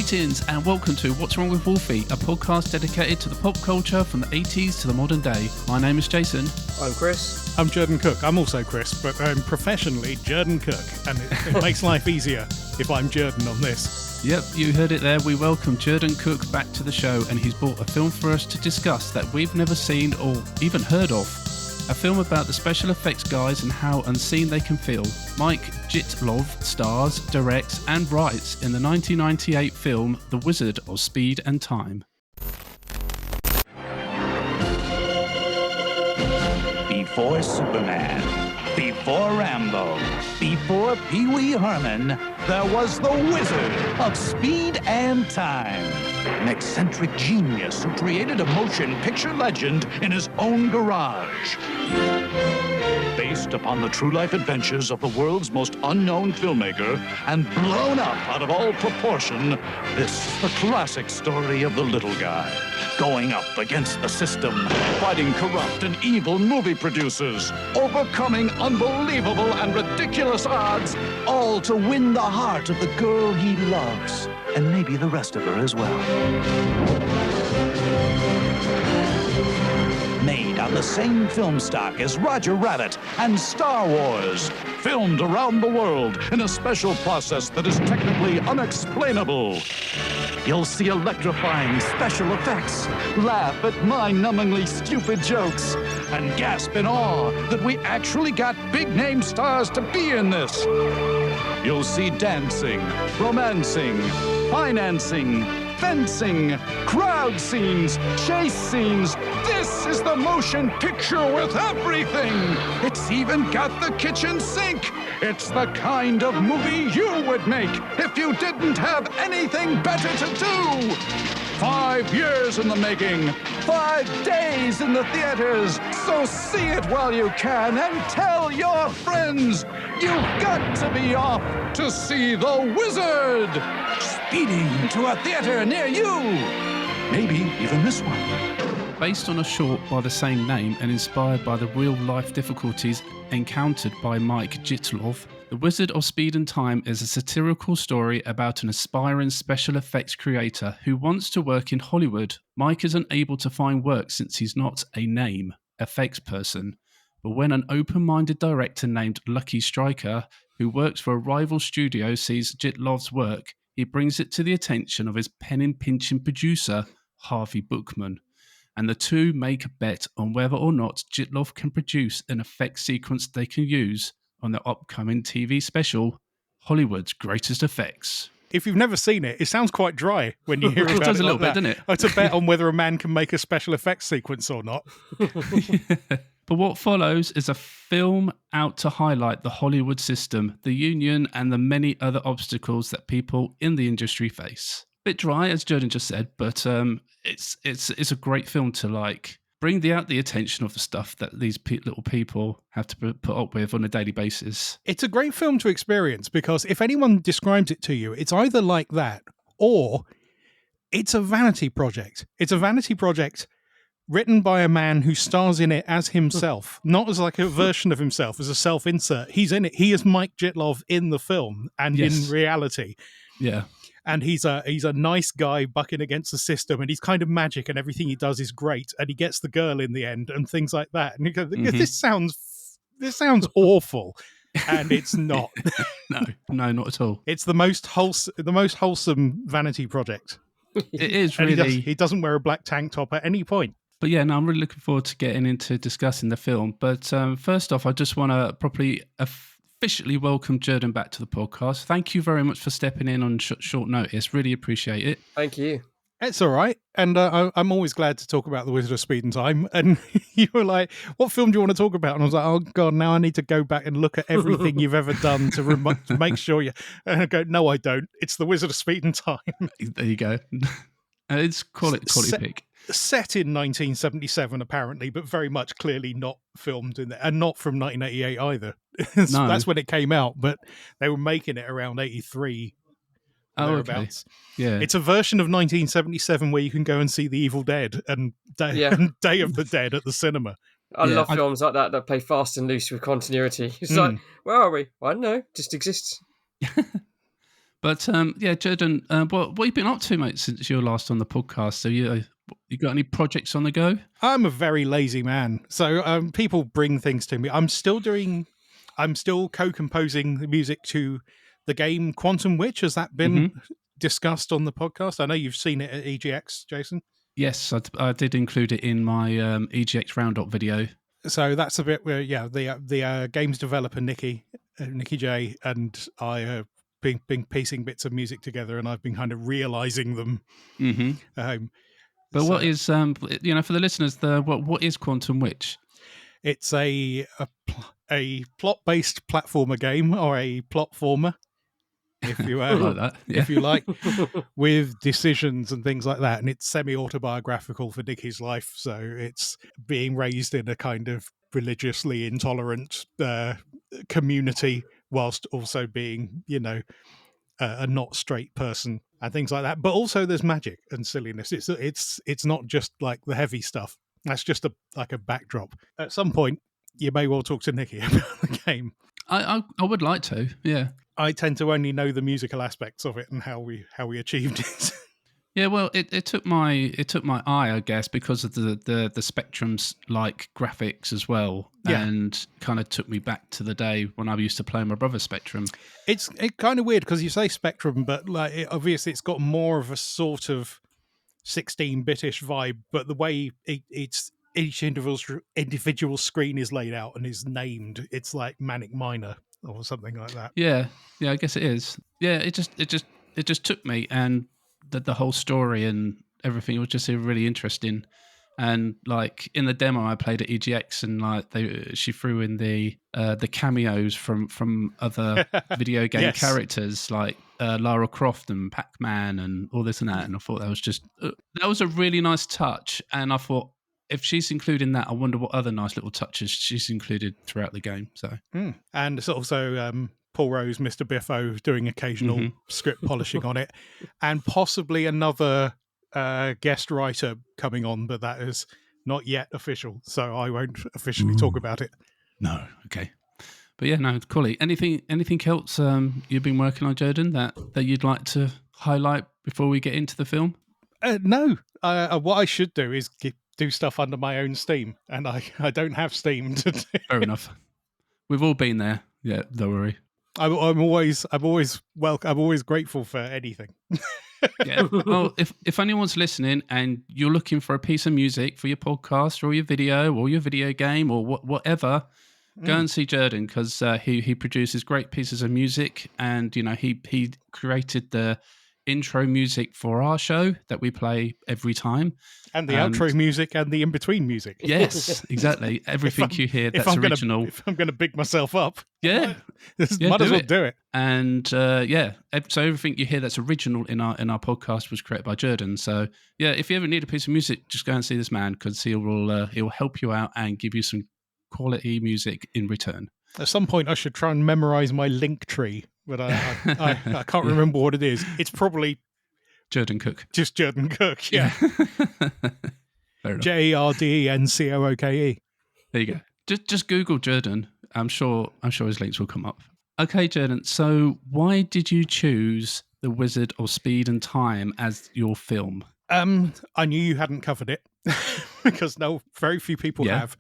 Greetings and welcome to What's Wrong with Wolfie, a podcast dedicated to the pop culture from the 80s to the modern day. My name is Jason. I'm Chris. I'm Jerden Cooke. I'm also Chris, but I'm professionally Jerden Cooke, and it makes life easier if I'm Jerden on this. Yep, you heard it there. We welcome Jerden Cooke back to the show, and he's brought a film for us to discuss that we've never seen or even heard of. A film about the special effects guys and how unseen they can feel. Mike Jitlov stars, directs and writes in the 1998 film The Wizard of Speed and Time. Before Superman, before Rambo, before Pee Wee Herman, there was the Wizard of Speed and Time. An eccentric genius who created a motion picture legend in his own garage. Based upon the true-life adventures of the world's most unknown filmmaker and blown up out of all proportion, this is the classic story of the little guy going up against the system, fighting corrupt and evil movie producers, overcoming unbelievable and ridiculous odds, all to win the heart of the girl he loves, and maybe the rest of her as well. Made on the same film stock as Roger Rabbit and Star Wars. Filmed around the world in a special process that is technically unexplainable. You'll see electrifying special effects, laugh at mind-numbingly stupid jokes, and gasp in awe that we actually got big-name stars to be in this. You'll see dancing, romancing, financing, fencing, crowd scenes, chase scenes. This is the motion picture with everything. It's even got the kitchen sink. It's the kind of movie you would make if you didn't have anything better to do. 5 years in the making, 5 days in the theaters. So see it while you can and tell your friends. You've got to be off to see The Wizard. Speeding to a theater near you. Maybe even this one. Based on a short by the same name and inspired by the real-life difficulties encountered by Mike Jitlov, The Wizard of Speed and Time is a satirical story about an aspiring special effects creator who wants to work in Hollywood. Mike is unable to find work since he's not a name effects person, but when an open-minded director named Lucky Stryker, who works for a rival studio, sees Jitlov's work, he brings it to the attention of his penning-pinching producer, Harvey Bookman, and the two make a bet on whether or not Jitlov can produce an effect sequence they can use on their upcoming TV special, Hollywood's Greatest Effects. If you've never seen it, it sounds quite dry when you hear about it. It does a little bit, doesn't it? It's a bet on whether a man can make a special effects sequence or not. But what follows is a film out to highlight the Hollywood system, the union, and the many other obstacles that people in the industry face. Bit dry, as Jerden just said, but it's a great film to bring out the attention of the stuff that these little people have to put up with on a daily basis. It's a great film to experience because if anyone describes it to you, it's either like that or it's a vanity project. It's a vanity project written by a man who stars in it as himself, not as like a version of himself, as a self-insert. He's in it. He is Mike Jitlov in the film and in reality. Yeah. And he's a nice guy bucking against the system, and he's kind of magic, and everything he does is great, and he gets the girl in the end, and things like that. And you go, this sounds awful, and it's not. No, not at all. It's the most wholesome vanity project. It is and really. He doesn't wear a black tank top at any point. But yeah, no, I'm really looking forward to getting into discussing the film. But first off, I just want to properly officially welcome Jerden back to the podcast. Thank you very much for stepping in on short notice. Really appreciate it. Thank you. It's all right. And I'm always glad to talk about The Wizard of Speed and Time. And you were like, what film do you want to talk about? And I was like, oh, God, now I need to go back and look at everything you've ever done to make sure you... And I go, no, I don't. It's The Wizard of Speed and Time. There you go. It's quality pick. Set in 1977, apparently, but very much clearly not filmed in there, and not from 1988 either. No. That's when it came out, but they were making it around 83. Oh, okay. Yeah. It's a version of 1977 where you can go and see The Evil Dead and Day of the Dead at the cinema. I love films like that play fast and loose with continuity. It's like, where are we? I don't know, just exists. But yeah, Jerden, what have you been up to, mate, since you were last on the podcast? So you got any projects on the go? I'm a very lazy man, so people bring things to me. I'm still co-composing the music to the game Quantum Witch. Has that been discussed on the podcast? I know you've seen it at EGX, Jason. Yes, I did include it in my EGX Roundup video. So that's a bit where, the games developer Nikki J and I have been piecing bits of music together, and I've been kind of realizing them. But what is, for the listeners, what is Quantum Witch? It's a plot-based platformer game, or a plotformer, if you like that, yeah. if you like, with decisions and things like that. And it's semi-autobiographical for Nikki's life, so it's being raised in a kind of religiously intolerant community, whilst also being, a not straight person and things like that. But also there's magic and silliness. It's not just like the heavy stuff. That's just like a backdrop. At some point, you may well talk to Nikki about the game. I would like to, yeah. I tend to only know the musical aspects of it and how we achieved it. Yeah, well, it took my eye, I guess, because of the Spectrum's like graphics as well, and kind of took me back to the day when I used to play my brother's Spectrum. It's kind of weird because you say Spectrum, but like obviously it's got more of a sort of 16-bitish vibe, but the way it's each individual screen is laid out and is named, it's like Manic Miner or something like that. Yeah, I guess it is. Yeah, it just took me, and the whole story and everything was just really interesting. And like in the demo I played at EGX, and like she threw in the cameos from other video game characters like Lara Croft and Pac-Man and all this and that. And I thought that was a really nice touch. And I thought, if she's including that, I wonder what other nice little touches she's included throughout the game. So, and it's also Paul Rose, Mr. Biffo, doing occasional script polishing on it, and possibly another guest writer coming on, but that is not yet official, so I won't officially talk about it. No, okay. But yeah, no, cool. Anything else you've been working on, Jerden, that you'd like to highlight before we get into the film? No. What I should do is do stuff under my own Steam, and I don't have Steam to do. Fair enough. We've all been there. Yeah, don't worry. I'm always grateful for anything. Yeah. Well, if anyone's listening and you're looking for a piece of music for your podcast or your video or your video game or whatever, go and see Jerden, because he produces great pieces of music, and he created the intro music for our show that we play every time, and the outro music and the in-between music. Yes, exactly. Everything you hear that's original. If I'm going to big myself up, might as well do it. And so everything you hear that's original in our podcast was created by Jerden. So yeah, if you ever need a piece of music, just go and see this man, because he'll help you out and give you some quality music in return. At some point, I should try and memorize my link tree, but I can't remember what it is. It's probably Jerden Cooke. Just Jerden Cooke, yeah. JERDENCOOKE. There you go. Just Google Jerden. I'm sure his links will come up. Okay, Jerden. So why did you choose The Wizard of Speed and Time as your film? I knew you hadn't covered it because very few people have.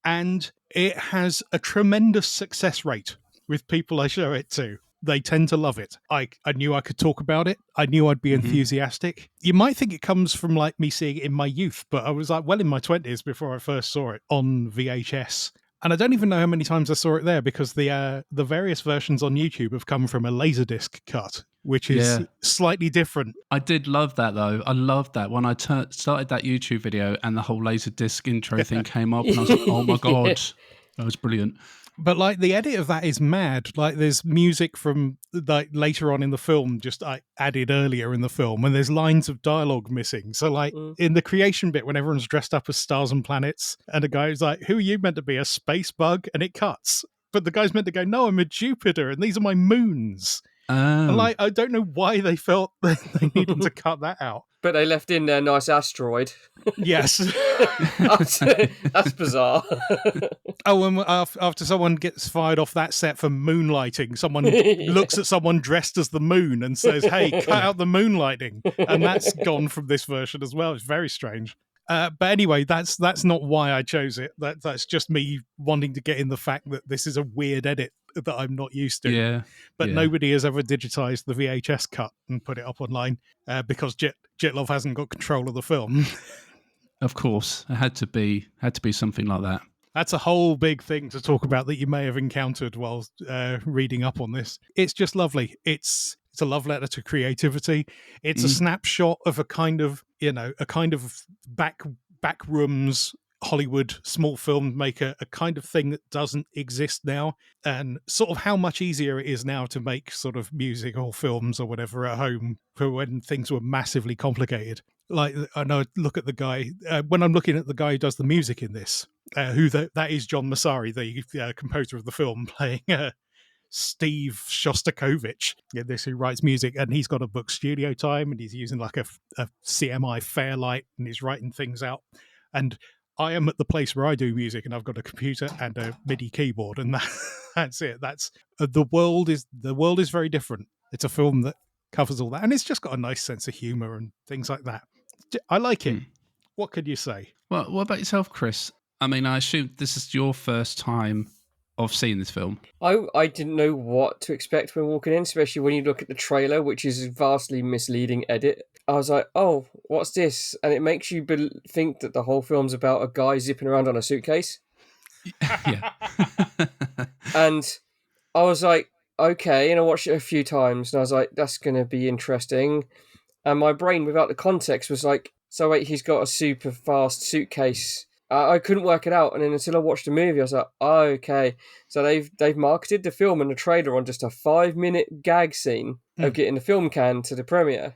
And it has a tremendous success rate with people I show it to. They tend to love it. I knew I could talk about it. I knew I'd be enthusiastic. You might think it comes from like me seeing it in my youth, but I was like well in my 20s before I first saw it on VHS. And I don't even know how many times I saw it there, because the various versions on YouTube have come from a Laserdisc cut, which is slightly different. I did love that, though. I loved that when I started that YouTube video and the whole Laserdisc intro thing came up, and I was like, oh my God, that was brilliant. But like the edit of that is mad. Like there's music from like later on in the film, just added earlier in the film, and there's lines of dialogue missing. So like in the creation bit, when everyone's dressed up as stars and planets, and the guy's like, "Who are you meant to be? A space bug?" And it cuts, but the guy's meant to go, "No, I'm a Jupiter, and these are my moons." And, Oh. like, I don't know why they felt that they needed to cut that out. But they left in their nice asteroid. Yes. That's bizarre. Oh, and after someone gets fired off that set for moonlighting, someone looks at someone dressed as the moon and says, "Hey, cut out the moonlighting," and that's gone from this version as well. It's very strange. But anyway, that's not why I chose it. That's just me wanting to get in the fact that this is a weird edit that I'm not used to. Yeah. But yeah. nobody has ever digitized the VHS cut and put it up online because Jitlov hasn't got control of the film. Of course, it had to be something like that. That's a whole big thing to talk about that you may have encountered while reading up on this. It's just lovely. It's a love letter to creativity. It's a snapshot of a kind of back rooms Hollywood small film maker, a kind of thing that doesn't exist now, and sort of how much easier it is now to make sort of music or films or whatever at home for when things were massively complicated. Like, I know, look at the guy, when I'm looking at the guy who does the music in this, that is John Massari, the composer of the film, playing Steve Shostakovich, this who writes music, and he's got a book Studio Time, and he's using like a CMI Fairlight, and he's writing things out. And I am at the place where I do music, and I've got a computer and a MIDI keyboard, and that's it. That's the world is very different. It's a film that covers all that, and it's just got a nice sense of humor and things like that. I like it. What could you say? Well, what about yourself, Chris? I mean, I assume this is your first time of seeing this film. I didn't know what to expect when walking in, especially when you look at the trailer, which is a vastly misleading edit. I was like, oh, what's this? And it makes you think that the whole film's about a guy zipping around on a suitcase. Yeah. And I was like, okay, and I watched it a few times, and I was like, that's going to be interesting. And my brain, without the context, was like, so wait, he's got a super fast suitcase. I couldn't work it out, and then until I watched the movie, I was like, oh, okay. So they've marketed the film and the trailer on just a 5-minute gag scene of getting the film can to the premiere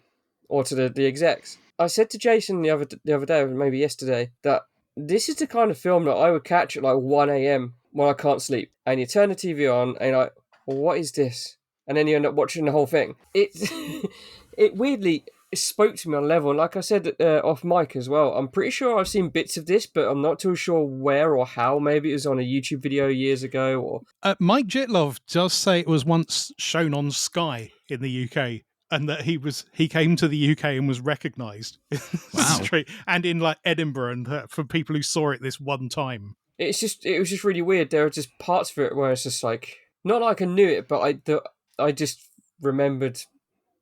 or to the execs. I said to Jason the other day, or maybe yesterday, that this is the kind of film that I would catch at like 1 a.m. when I can't sleep, and you turn the TV on, and you're like, well, what is this? And then you end up watching the whole thing. It weirdly spoke to me on a level, and like I said off mic as well, I'm pretty sure I've seen bits of this, but I'm not too sure where or how. Maybe it was on a YouTube video years ago. Or Mike Jitlov does say it was once shown on Sky in the UK, and that he came to the UK and was recognised. Wow. And in like Edinburgh, and for people who saw it this one time. It was just really weird. There are just parts of it where it's just like, not like I knew it, but I just remembered.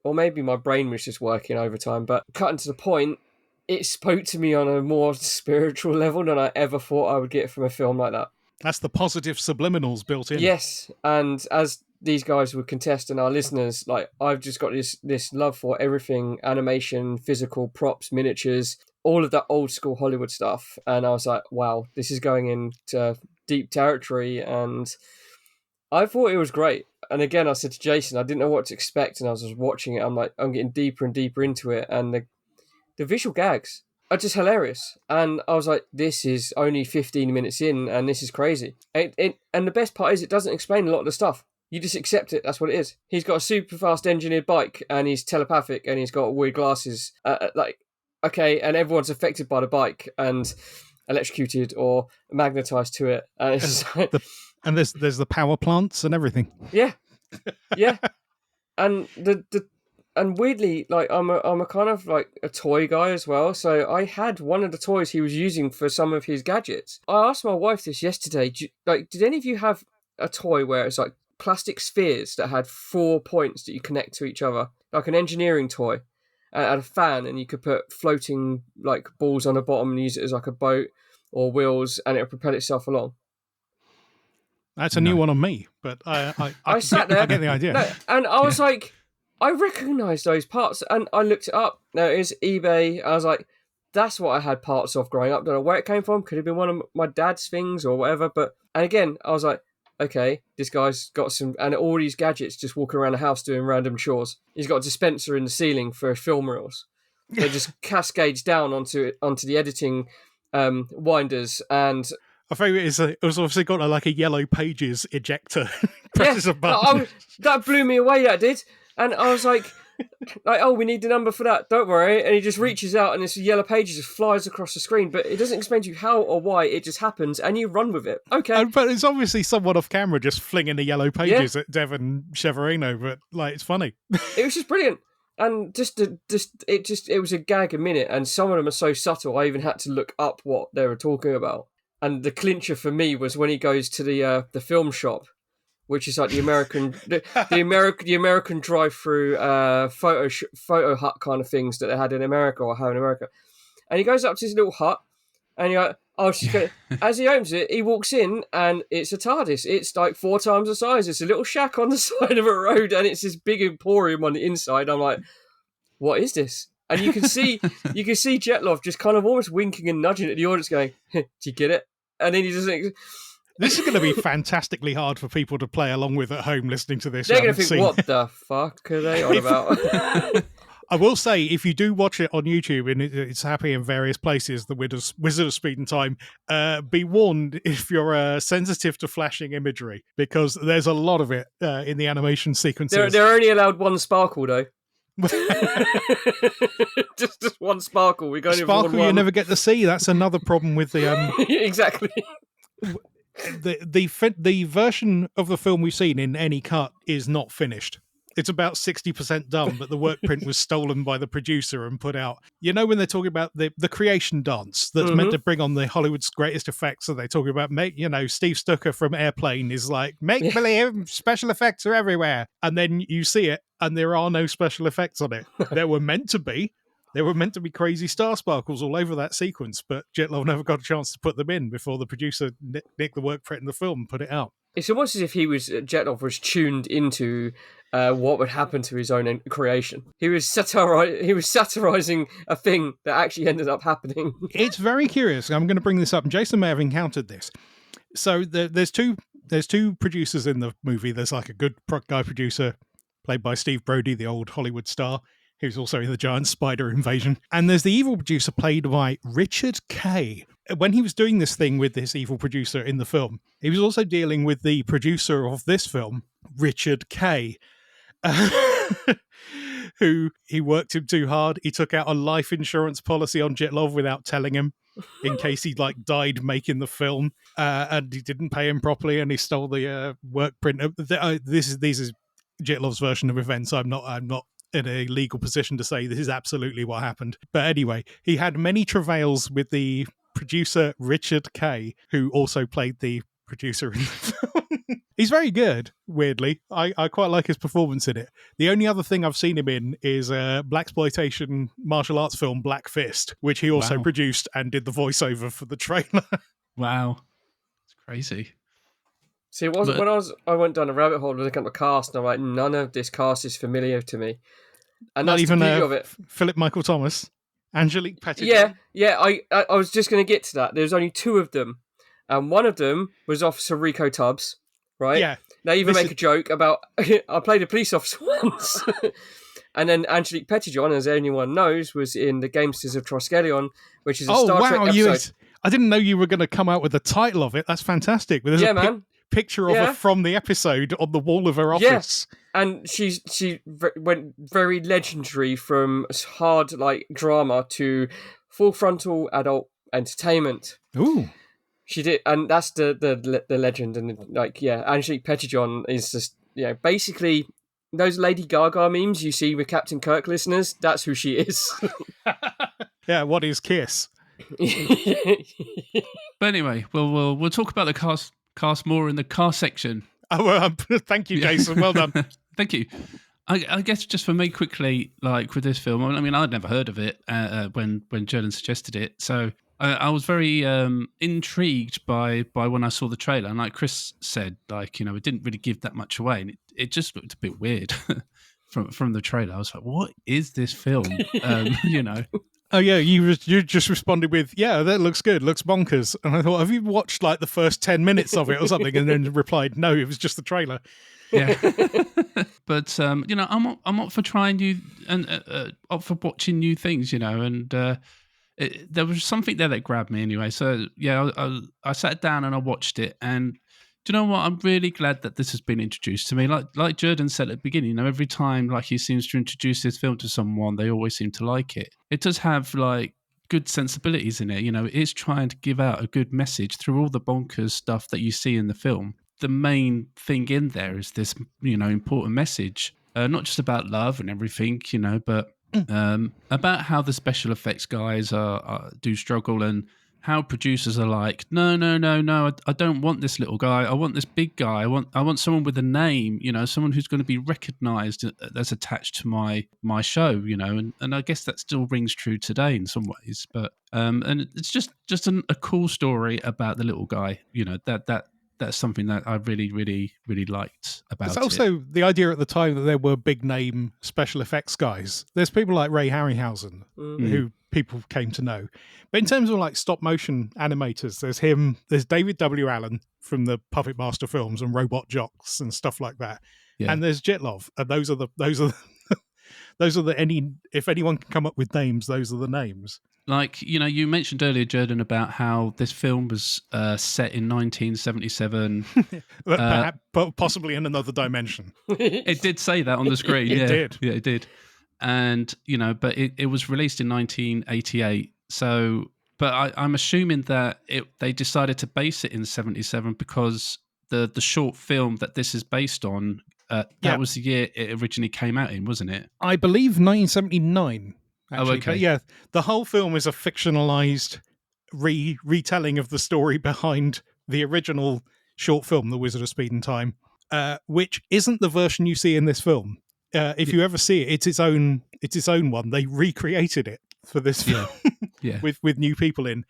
Or maybe my brain was just working overtime, but cutting to the point, it spoke to me on a more spiritual level than I ever thought I would get from a film like that. That's the positive subliminals built in. Yes, and as these guys would contest and our listeners, like, I've just got this love for everything, animation, physical, props, miniatures, all of that old school Hollywood stuff. And I was like, wow, this is going into deep territory, and I thought it was great. And again, I said to Jason, I didn't know what to expect, and I was just watching it. I'm like, I'm getting deeper and deeper into it, and the visual gags are just hilarious. And I was like, this is only 15 minutes in, and this is crazy. And the best part is, it doesn't explain a lot of the stuff. You just accept it. That's what it is. He's got a super fast engineered bike, and he's telepathic, and he's got weird glasses. Okay, and everyone's affected by the bike and electrocuted or magnetized to it. And it's just like, And there's the power plants and everything. Yeah, yeah, and and weirdly, like, I'm a kind of like a toy guy as well. So I had one of the toys he was using for some of his gadgets. I asked my wife this yesterday. Did any of you have a toy where it's like plastic spheres that had 4 points that you connect to each other, like an engineering toy, and a fan, and you could put floating like balls on the bottom and use it as like a boat or wheels, and it would propel itself along? That's a new one on me, but I sat there. I get the idea. No, and I was like, I recognise those parts, and I looked it up. Now it is eBay. I was like, that's what I had parts of growing up. Don't know where it came from. Could have been one of my dad's things or whatever. And again, I was like, okay, this guy's got some, and all these gadgets just walking around the house doing random chores. He's got a dispenser in the ceiling for film reels. It just cascades down onto the editing winders, and I think it was obviously got like a yellow pages ejector. Presses a button. That blew me away, that did. And I was like, oh, we need the number for that. Don't worry. And he just reaches out, and this yellow page just flies across the screen. But it doesn't explain to you how or why. It just happens, and you run with it. Okay. But it's obviously someone off camera just flinging the yellow pages at Devon Cheverino. But like, it's funny. It was just brilliant. And it was a gag a minute. And some of them are so subtle, I even had to look up what they were talking about. And the clincher for me was when he goes to the film shop, which is like the American the American drive-through photo hut kind of things that they had in America or have in America. And he goes up to his little hut, and you're like, oh, she's going. As he opens it, he walks in, and it's a TARDIS. It's like 4 times the size. It's a little shack on the side of a road, and it's this big emporium on the inside. I'm like, what is this? And you can see Jetlov just kind of almost winking and nudging at the audience, going, "Do you get it?" And then he doesn't. This is going to be fantastically hard for people to play along with at home listening to this. They're going to think, what the fuck are they on about? I will say, if you do watch it on YouTube and it's happy in various places, the Wizard of Speed and Time, be warned if you're sensitive to flashing imagery, because there's a lot of it in the animation sequences. They're only allowed one sparkle, though. just one sparkle. We got sparkle you never get to see. That's another problem with the exactly. The version of the film we've seen in any cut is not finished. It's about 60% done, but the work print was stolen by the producer and put out. You know, when they're talking about the creation dance that's meant to bring on the Hollywood's greatest effects, so they talk about, Steve Stucker from Airplane is like, make believe special effects are everywhere. And then you see it, and there are no special effects on it. There were meant to be. There were meant to be crazy star sparkles all over that sequence, but Jetlov never got a chance to put them in before the producer nicked the work print in the film and put it out. It's almost as if Jetlov was tuned into what would happen to his own creation. He was satirizing a thing that actually ended up happening. It's very curious. I'm going to bring this up, and Jason may have encountered this. So there's two producers in the movie. There's like a good guy producer played by Steve Brody, the old Hollywood star, who's also in the Giant Spider Invasion. And there's the evil producer played by Richard Kay. When he was doing this thing with this evil producer in the film, he was also dealing with the producer of this film, Richard Kay, who he worked him too hard. He took out a life insurance policy on Jetlov without telling him, in case he died making the film, and he didn't pay him properly, and he stole the work print. This is Jetlov's version of events. I'm not in a legal position to say this is absolutely what happened. But anyway, he had many travails with the producer Richard Kay, who also played the producer in the film. He's very good, weirdly. I quite like his performance in it. The only other thing I've seen him in is a blaxploitation martial arts film, Black Fist, which he also produced and did the voiceover for the trailer. Wow. It's crazy. See, it wasn't when I went down a rabbit hole looking at the cast, and I'm like, none of this cast is familiar to me. And not that's even the beauty of it. Philip Michael Thomas, Angelique Pettigrew. Yeah. I was just going to get to that. There's only 2 of them, and one of them was Officer Rico Tubbs, right? Yeah. They even make a joke about I played a police officer once. And then Angelique Pettigrew, as anyone knows, was in The Gamesters of Triskelion, which is a Star Trek episode. I didn't know you were going to come out with the title of it. That's fantastic. But there's a picture of her from the episode on the wall of her office. Yeah. And she went very legendary from hard drama to full frontal adult entertainment. Ooh. She did, and that's the legend. And Angelique Pettigrew is just basically those Lady Gaga memes you see with Captain Kirk listeners. That's who she is. Yeah, what is Kiss? But anyway, we'll talk about the cast more in the car section. Oh, well, thank you, Jason. Well done. Thank you. I guess just for me quickly, with this film, I mean, I'd never heard of it when Jerden suggested it, so I was very intrigued by when I saw the trailer. And like Chris said, it didn't really give that much away, and it just looked a bit weird from the trailer. I was like, what is this film? Oh yeah, you just responded with, yeah, that looks good, looks bonkers. And I thought, have you watched the first 10 minutes of it or something? And then replied, no, it was just the trailer. Yeah. But I'm up for trying new and up for watching new things, and there was something there that grabbed me anyway. So yeah, I sat down and I watched it, and Do you know what? I'm really glad that this has been introduced to me. Like Jerden said at the beginning, every time like he seems to introduce this film to someone, they always seem to like it. It does have like good sensibilities in it. It is trying to give out a good message through all the bonkers stuff that you see in the film. The main thing in there is this, important message, not just about love and everything, but about how the special effects guys do struggle and how producers are like, no, I don't want this little guy. I want this big guy. I want someone with a name, someone who's going to be recognised that's attached to my show, and I guess that still rings true today in some ways. But and it's just a cool story about the little guy, that's something that I really, really, really liked about it. It's also the idea at the time that there were big name special effects guys. There's people like Ray Harryhausen who people came to know. But in terms of like stop motion animators, there's him, there's David W. Allen from the Puppet Master films and Robot Jocks and stuff like that. Yeah. And there's Jitlov. And those are the if anyone can come up with names, those are the names. Like, you mentioned earlier, Jerden, about how this film was set in 1977. Perhaps, possibly in another dimension. It did say that on the screen. It did. Yeah, it did. And, but it was released in 1988. So, but I'm assuming that they decided to base it in 77 because the short film that this is based on, that was the year it originally came out in, wasn't it? I believe 1979. Actually. Oh, okay. But yeah, the whole film is a fictionalized retelling of the story behind the original short film, The Wizard of Speed and Time, which isn't the version you see in this film. If you ever see it, it's its own one. They recreated it for this film with new people in.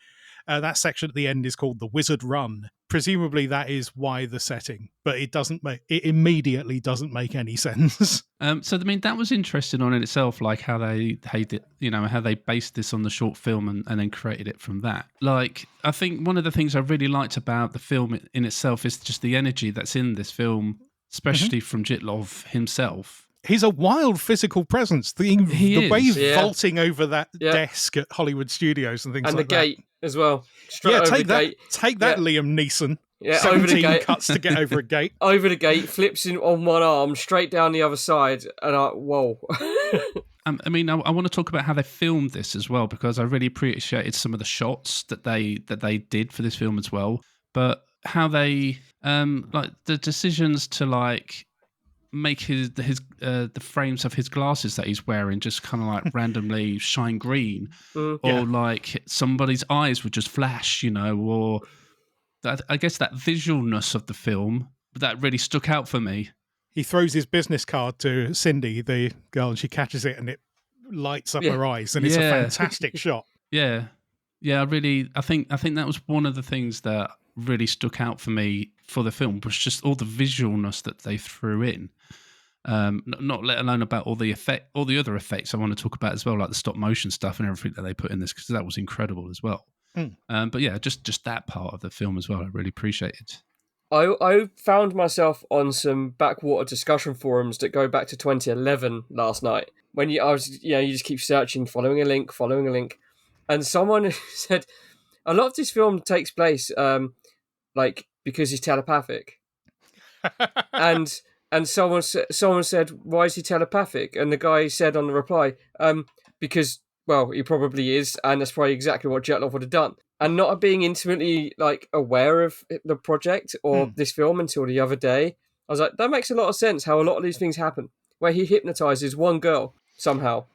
That section at the end is called The Wizard Run. Presumably that is why the setting, but it immediately doesn't make any sense. So I mean, that was interesting on in itself, like how they how they based this on the short film and then created it from that. Like, I think one of the things I really liked about the film in itself is just the energy that's in this film, especially from Jitlov himself. He's a wild physical presence. The way he's vaulting over that desk at Hollywood Studios and things like that. And the gate as well. Straight over the gate. Take that, Liam Neeson. Yeah, 17 over the gate. Cuts to get over a gate. Over the gate, flips in on one arm, straight down the other side, and whoa. I mean, I want to talk about how they filmed this as well, because I really appreciated some of the shots that they did for this film as well. But how they like the decisions to like make the frames of his glasses that he's wearing just kind of like randomly shine green, or like somebody's eyes would just flash, or that, I guess that visualness of the film that really stuck out for me. He throws his business card to Cindy, the girl, and she catches it and it lights up her eyes, and it's a fantastic shot. Yeah. I think that was one of the things that really stuck out for me for the film, was just all the visualness that they threw in. Not let alone about all the other effects I want to talk about as well, like the stop motion stuff and everything that they put in this, because that was incredible as well. But yeah, just that part of the film as well, I really appreciated. I found myself on some backwater discussion forums that go back to 2011 last night, when you just keep searching, following a link, and someone said a lot of this film takes place like because he's telepathic, and someone said, why is he telepathic? And the guy said on the reply, because, well, he probably is, and that's probably exactly what Jitlov would have done. And not being intimately like aware of the project or this film until the other day, I was like, that makes a lot of sense. How a lot of these things happen, where he hypnotizes one girl somehow.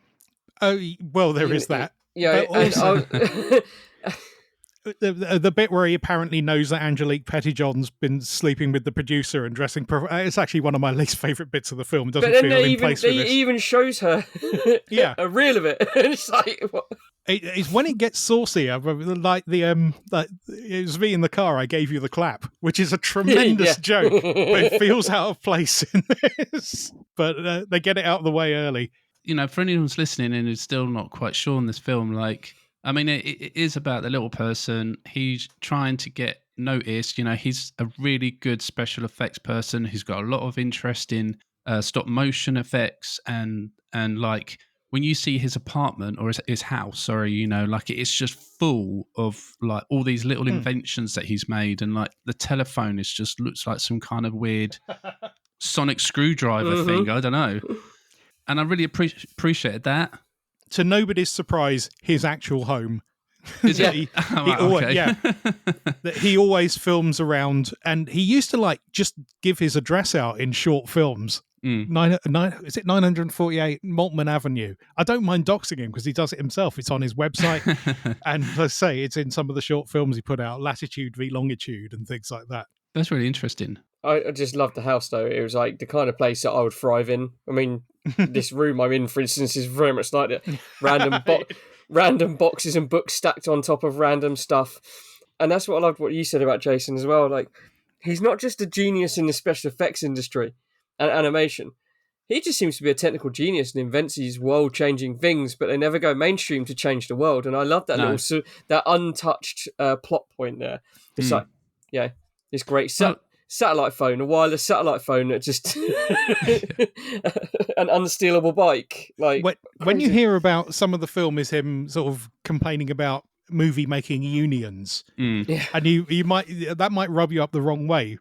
Oh well, there is that. Yeah, the bit where he apparently knows that Angelique Pettyjohn's been sleeping with the producer and dressing. It's actually one of my least favourite bits of the film. It doesn't feel in place with this. He even shows her a reel of it. It's like, what? It's when it gets saucier, like it was me in the car. I gave you the clap, which is a tremendous joke, but it feels out of place in this. But they get it out of the way early. For anyone who's listening and who's still not quite sure on this film, like, I mean, it is about the little person. He's trying to get noticed. He's a really good special effects person. He's got a lot of interest in stop motion effects and like when you see his apartment or his house, sorry, you know, like it's just full of like all these little inventions that he's made, and like the telephone is just looks like some kind of weird sonic screwdriver thing. I don't know, and I really appreciated that. To nobody's surprise, his actual home. Is Yeah. it? That he always films around, and he used to like just give his address out in short films. Is it 948 Maltman Avenue? I don't mind doxing him because he does it himself. It's on his website, and let's say it's in some of the short films he put out, Latitude v Longitude and things like that. That's really interesting. I just loved the house, though. It was like the kind of place that I would thrive in. I mean, this room I'm in, for instance, is very much like it. Random boxes and books stacked on top of random stuff. And that's what I loved what you said about Jason as well. Like, he's not just a genius in the special effects industry and animation. He just seems to be a technical genius and invents these world-changing things, but they never go mainstream to change the world. And I love that that untouched plot point there. It's like, yeah, this great satellite phone, a wireless satellite phone that just an unstealable bike. Like when you hear about some of the film is him sort of complaining about movie making unions, and you might that might rub you up the wrong way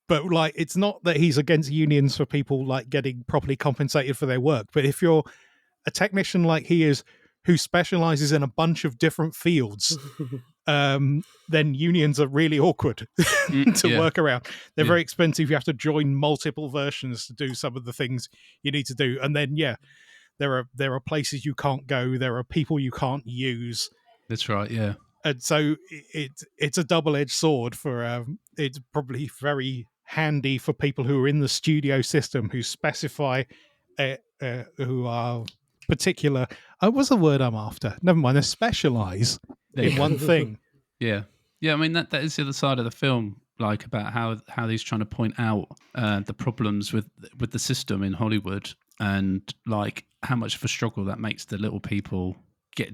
but like it's not that he's against unions for people like getting properly compensated for their work, but if you're a technician like he is who specializes in a bunch of different fields, then unions are really awkward to work around. They're very expensive. You have to join multiple versions to do some of the things you need to do, and then there are places you can't go. There are people you can't use. That's right. Yeah. And so it's a double-edged sword for it's probably very handy for people who are in the studio system who specify who are particular. What's the word I'm after? Never mind. They specialize in one thing. Yeah. I mean that is the other side of the film, like about how he's trying to point out the problems with the system in Hollywood, and like how much of a struggle that makes the little people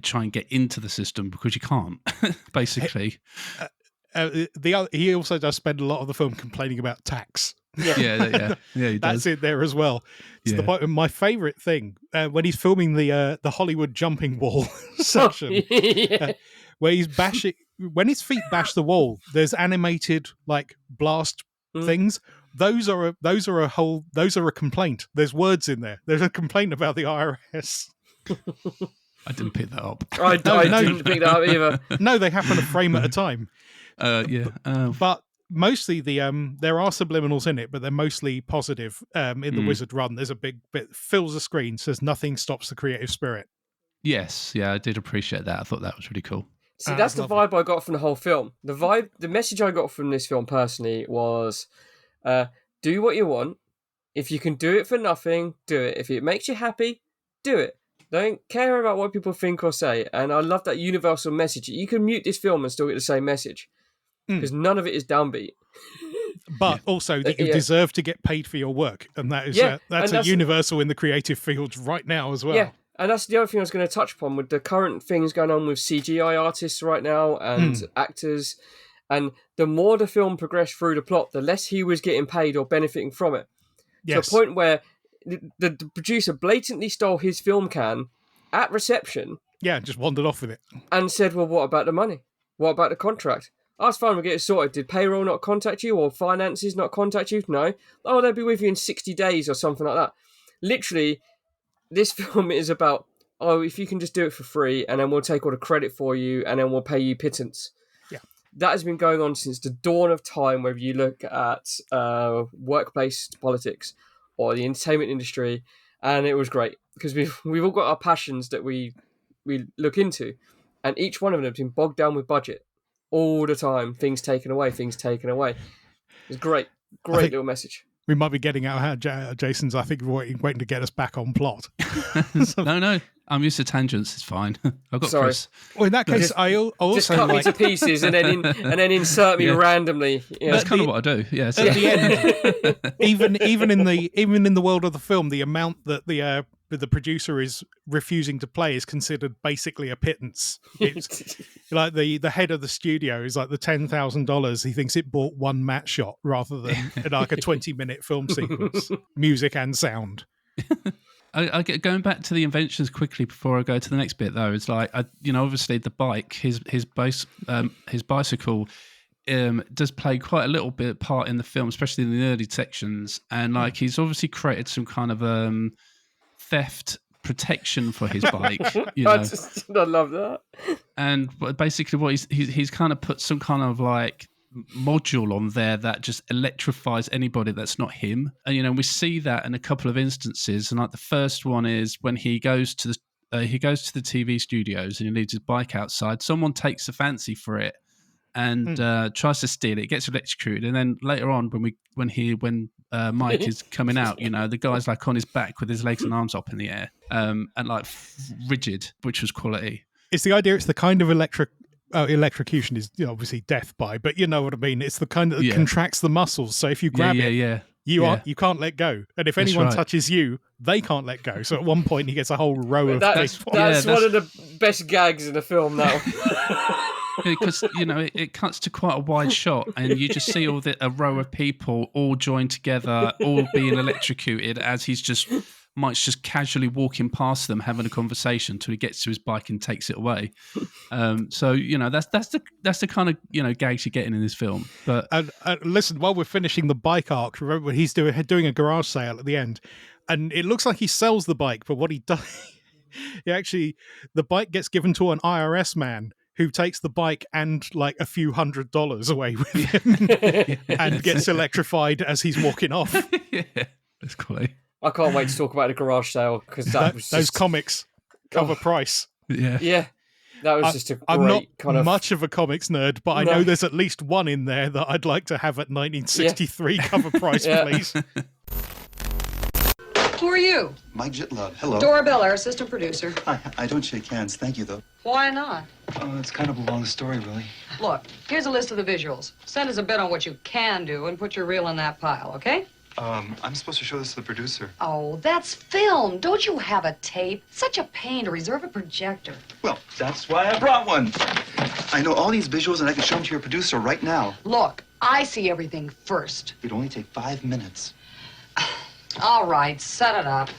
try and get into the system because you can't, basically. He also does spend a lot of the film complaining about tax. Yeah, he does. That's it there as well. It's the point. My favourite thing when he's filming the Hollywood jumping wall section, where he's bashing when his feet bash the wall. There's animated like blast things. Those are a complaint. There's words in there. There's a complaint about the IRS. I didn't pick that up. I didn't pick that up either. No, they happen a frame at a time. But mostly there are subliminals in it, but they're mostly positive. In the Wizard Run, there's a big bit fills the screen, says nothing stops the creative spirit. Yes, I did appreciate that. I thought that was really cool. See, that's the vibe I got from the whole film. The message I got from this film personally was, do what you want. If you can do it for nothing, do it. If it makes you happy, do it. Don't care about what people think or say. And I love that universal message. You can mute this film and still get the same message. Because none of it is downbeat. But also that you deserve to get paid for your work. And that is that's universal in the creative fields right now as well. Yeah, and that's the other thing I was going to touch upon with the current things going on with CGI artists right now and actors. And the more the film progressed through the plot, the less he was getting paid or benefiting from it. Yes. To a point where the producer blatantly stole his film can at reception. Yeah, just wandered off with it. And said, well, what about the money? What about the contract? Oh, it's fine, we'll get it sorted. Did payroll not contact you or finances not contact you? No. Oh, they'll be with you in 60 days or something like that. Literally, this film is about, if you can just do it for free and then we'll take all the credit for you and then we'll pay you pittance. Yeah. That has been going on since the dawn of time, whether you look at workplace politics or the entertainment industry. And it was great because we've all got our passions that we look into. And each one of them has been bogged down with budget. All the time, things taken away. It's great little message. We might be getting out Jason's, I think, waiting to get us back on plot. No, I'm used to tangents. It's fine. I've got Chris. Well, in that case, I also just cut me to pieces and then insert me randomly. Yeah. That's kind of what I do. Yes. At the end, even in the world of the film, the amount that the producer is refusing to play is considered basically a pittance. It's like the head of the studio is like the $10,000. He thinks it bought one matte shot rather than like a 20-minute film sequence, music and sound. Going back to the inventions quickly before I go to the next bit, though, it's like obviously the bike, his bicycle, does play quite a little bit part in the film, especially in the early sections, and like he's obviously created some kind of theft protection for his bike. I love that. And basically, what he's kind of put some kind of like module on there that just electrifies anybody that's not him. And we see that in a couple of instances. And like the first one is when he goes to the TV studios and he leaves his bike outside. Someone takes a fancy for it and tries to steal it. It gets electrocuted, and then later on, when Mike is coming out, the guy's like on his back with his legs and arms up in the air, and like rigid, which was quality. It's the idea. It's the kind of electrocution is obviously death by, but you know what I mean. It's the kind that contracts the muscles. So if you grab you can't let go, and if anyone touches you, they can't let go. So at one point, he gets a whole row of. That's one of the best gags in the film now. Because it cuts to quite a wide shot, and you just see a row of people all joined together, all being electrocuted as Mike's just casually walking past them, having a conversation until he gets to his bike and takes it away. So that's the kind of gags you're getting in this film. But listen, while we're finishing the bike arc, remember when he's doing a garage sale at the end, and it looks like he sells the bike, but what he does, the bike gets given to an IRS man who takes the bike and like a few $100 away with him and gets electrified as he's walking off. Yeah, that's quite. I can't wait to talk about the garage sale because those comics cover price. Yeah. That was just a great I'm not kind of much of a comics nerd, but I know there's at least one in there that I'd like to have at 1963 cover price, please. Who are you? Mike Jitlov. Hello. Dora Beller, assistant producer. Hi. I don't shake hands. Thank you, though. Why not? It's kind of a long story, really. Look, here's a list of the visuals. Send us a bit on what you can do and put your reel in that pile, okay? I'm supposed to show this to the producer. Oh, that's film. Don't you have a tape? Such a pain to reserve a projector. Well, that's why I brought one. I know all these visuals, and I can show them to your producer right now. Look, I see everything first. It'd only take 5 minutes. All right, set it up.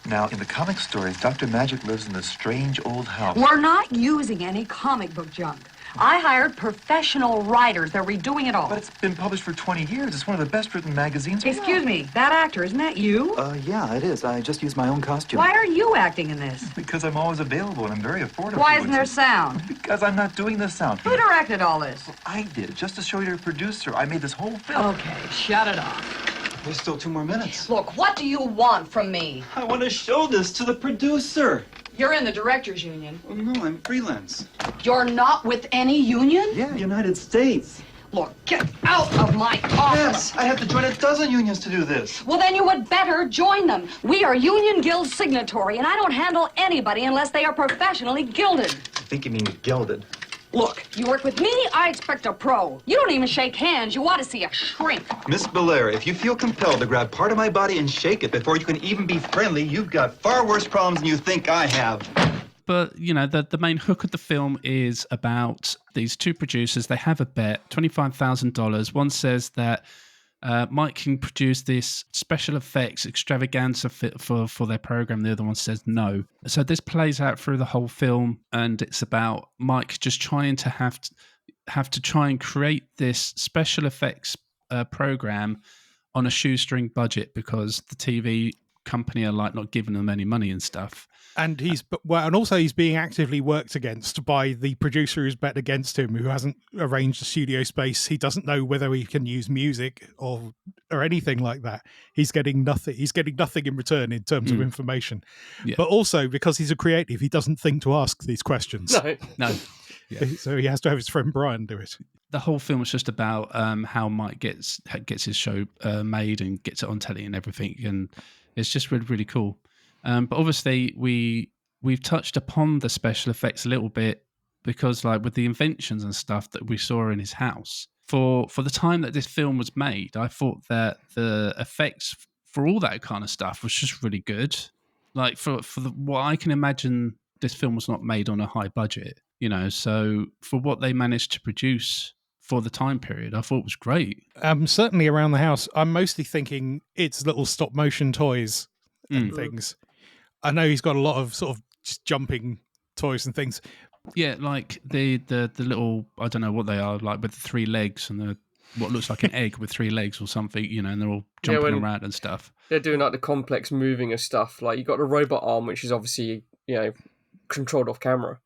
Now, in the comic stories, Dr. Magic lives in this strange old house. We're not using any comic book junk. I hired professional writers. They're redoing it all. But it's been published for 20 years. It's one of the best-written magazines. Excuse me, that actor, isn't that you? Yeah, it is. I just used my own costume. Why are you acting in this? Because I'm always available and I'm very affordable. Why isn't there sound? Because I'm not doing the sound. Who directed all this? Well, I did, just to show you to the producer. I made this whole film. Okay, shut it off. There's still 2 more minutes. Look, what do you want from me? I want to show this to the producer. You're in the directors' union. Oh, no, I'm freelance. You're not with any union? Yeah, United States. Look, get out of my office. Yes, I have to join a dozen unions to do this. Well, then you would better join them. We are Union Guild signatory, and I don't handle anybody unless they are professionally gilded. I think you mean gilded. Look, you work with me, I expect a pro. You don't even shake hands. You ought to see a shrink. Miss Belair, if you feel compelled to grab part of my body and shake it before you can even be friendly, you've got far worse problems than you think I have. But, the main hook of the film is about these 2 producers. They have a bet, $25,000. One says that Mike can produce this special effects extravaganza for their program. The other one says no. So this plays out through the whole film, and it's about Mike just trying to have to try and create this special effects program on a shoestring budget because the TV company are like not giving them any money and stuff. And also he's being actively worked against by the producer who's bet against him, who hasn't arranged a studio space. He doesn't know whether he can use music or anything like that. He's getting nothing. He's getting nothing in return in terms of information. Yeah. But also because he's a creative, he doesn't think to ask these questions. No. Yeah. So he has to have his friend Brian do it. The whole film is just about how Mike gets his show made and gets it on telly and everything, and it's just really, really cool. But obviously, we've touched upon the special effects a little bit because, like, with the inventions and stuff that we saw in his house, for the time that this film was made, I thought that the effects for all that kind of stuff was just really good. Like, for what I can imagine, this film was not made on a high budget, So for what they managed to produce for the time period, I thought it was great. Certainly around the house, I'm mostly thinking it's little stop motion toys and things. I know he's got a lot of sort of just jumping toys and things. Yeah, like the little, I don't know what they are, like with the 3 legs and the what looks like an egg with 3 legs or something, and they're all jumping around and stuff. They're doing like the complex moving of stuff. Like you got the robot arm, which is obviously controlled off camera.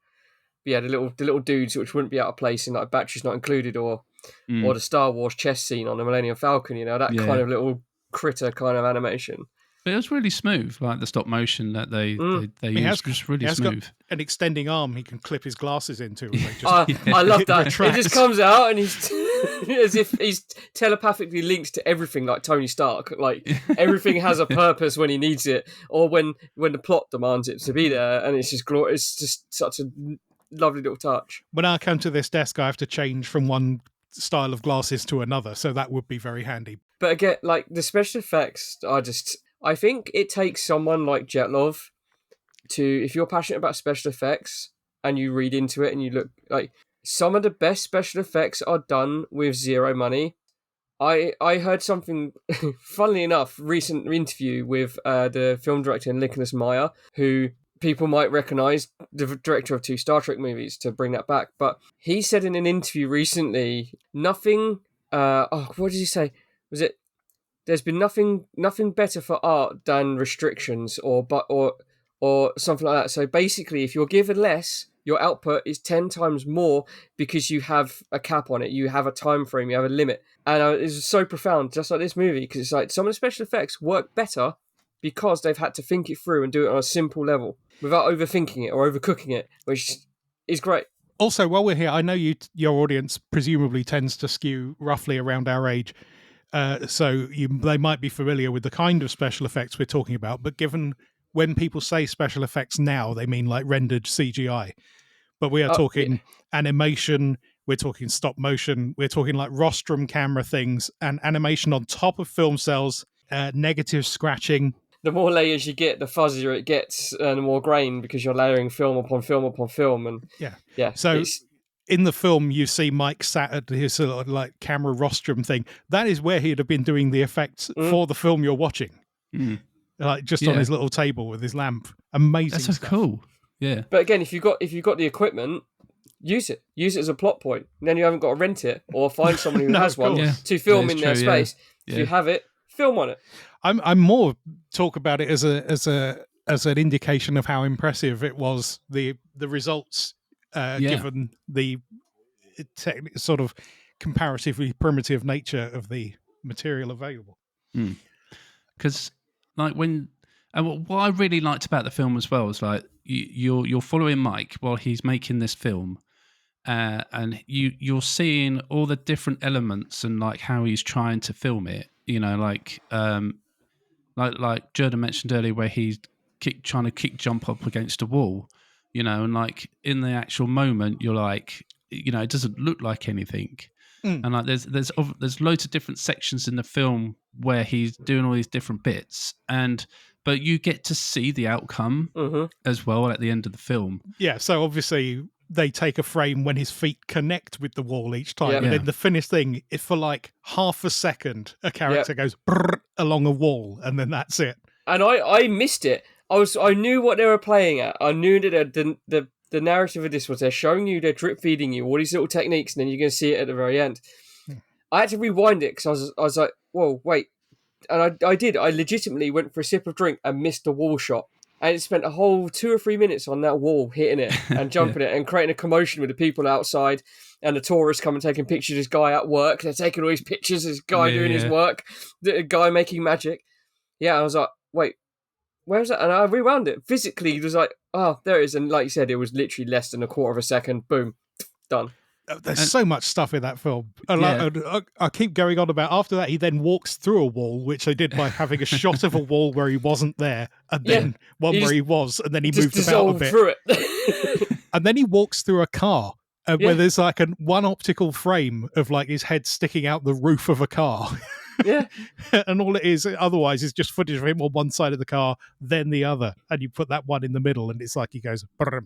But yeah, the little dudes which wouldn't be out of place in like Batteries Not Included or the Star Wars chess scene on the Millennium Falcon. That kind of little critter kind of animation. But it was really smooth, like the stop motion that they used. Just really smooth. Got an extending arm he can clip his glasses into. And they just I love that. He just comes out and he's as if he's telepathically linked to everything, like Tony Stark. Like everything has a purpose when he needs it, or when the plot demands it to be there. And it's just It's just such a lovely little touch. When I come to this desk, I have to change from one style of glasses to another, so that would be very handy. But again, like the special effects, I think it takes someone like Jetlov to, if you're passionate about special effects and you read into it and you look, like some of the best special effects are done with zero money. I heard something, funnily enough, recent interview with the film director Nicholas Meyer, who people might recognise, the director of 2 Star Trek movies, to bring that back. But he said in an interview recently, nothing, what did he say? Was it, there's been nothing better for art than restrictions or something like that. So basically, if you're given less, your output is 10 times more because you have a cap on it. You have a time frame. You have a limit. And it's so profound, just like this movie, because it's like some of the special effects work better because they've had to think it through and do it on a simple level without overthinking it or overcooking it, which is great. Also, while we're here, I know your audience presumably tends to skew roughly around our age. So they might be familiar with the kind of special effects we're talking about, but given when people say special effects now, they mean like rendered CGI. But we are talking animation, we're talking stop motion, we're talking like rostrum camera things and animation on top of film cells, negative scratching. The more layers you get, the fuzzier it gets and the more grain because you're layering film upon film upon film. And yeah. So in the film, you see Mike sat at his sort of like camera rostrum thing. That is where he'd have been doing the effects for the film you're watching. Like just on his little table with his lamp. Amazing. That's so stuff. cool. Yeah. But again, if you've got the equipment, use it. Use it as a plot point. And then you haven't got to rent it or find someone who has one to film in their space. If you have it, film on it. I'm more talk about it as an indication of how impressive it was, the results given the sort of comparatively primitive nature of the material available. Because like what I really liked about the film as well is like you're following Mike while he's making this film, and you're seeing all the different elements and like how he's trying to film it. Like Jerden mentioned earlier, where he's trying to jump up against a wall, and like in the actual moment, you're like, it doesn't look like anything, and like there's loads of different sections in the film where he's doing all these different bits, but you get to see the outcome as well at the end of the film. Yeah, so obviously they take a frame when his feet connect with the wall each time, and then the finished thing, if for like half a second a character goes brrr along a wall, and then that's it. And I missed it. I knew what they were playing at. I knew that the narrative of this was they're showing you, they're drip feeding you all these little techniques, and then you're going to see it at the very end. I had to rewind it because I was like, whoa, wait. And I did. I legitimately went for a sip of drink and missed the wall shot. And it spent a whole 2 or 3 minutes on that wall, hitting it and jumping it and creating a commotion with the people outside and the tourists coming taking pictures of this guy at work. They're taking all these pictures of this guy doing his work, the guy making magic. Yeah, I was like, wait, where's that? And I rewound it. Physically, it was like, oh, there it is. And like you said, it was literally less than a quarter of a second. Boom, done. There's so much stuff in that film. I keep going on about after that, he then walks through a wall, which they did by having a shot of a wall where he wasn't there, and then one where he was, and then he moves about a bit. Through it. And then he walks through a car where there's like one optical frame of like his head sticking out the roof of a car. Yeah. And all it is otherwise is just footage of him on one side of the car, then the other. And you put that one in the middle, and it's like he goes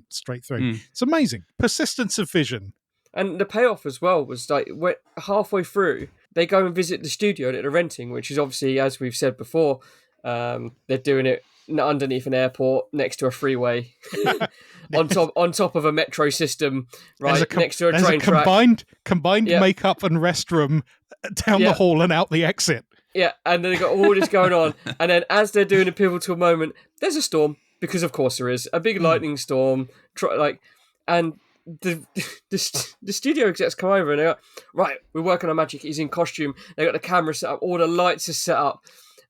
straight through. It's amazing. Persistence of vision. And the payoff as well was like halfway through, they go and visit the studio that they're renting, which is obviously, as we've said before, they're doing it underneath an airport next to a freeway, on top of a metro system, right next to a train track. Combined makeup and restroom down the hall and out the exit. Yeah, and then they got all this going on, and then as they're doing a pivotal moment, there's a storm, because of course there is a big lightning storm. And the studio execs come over and they go, right, we're working on magic. He's in costume. They got the camera set up, all the lights are set up,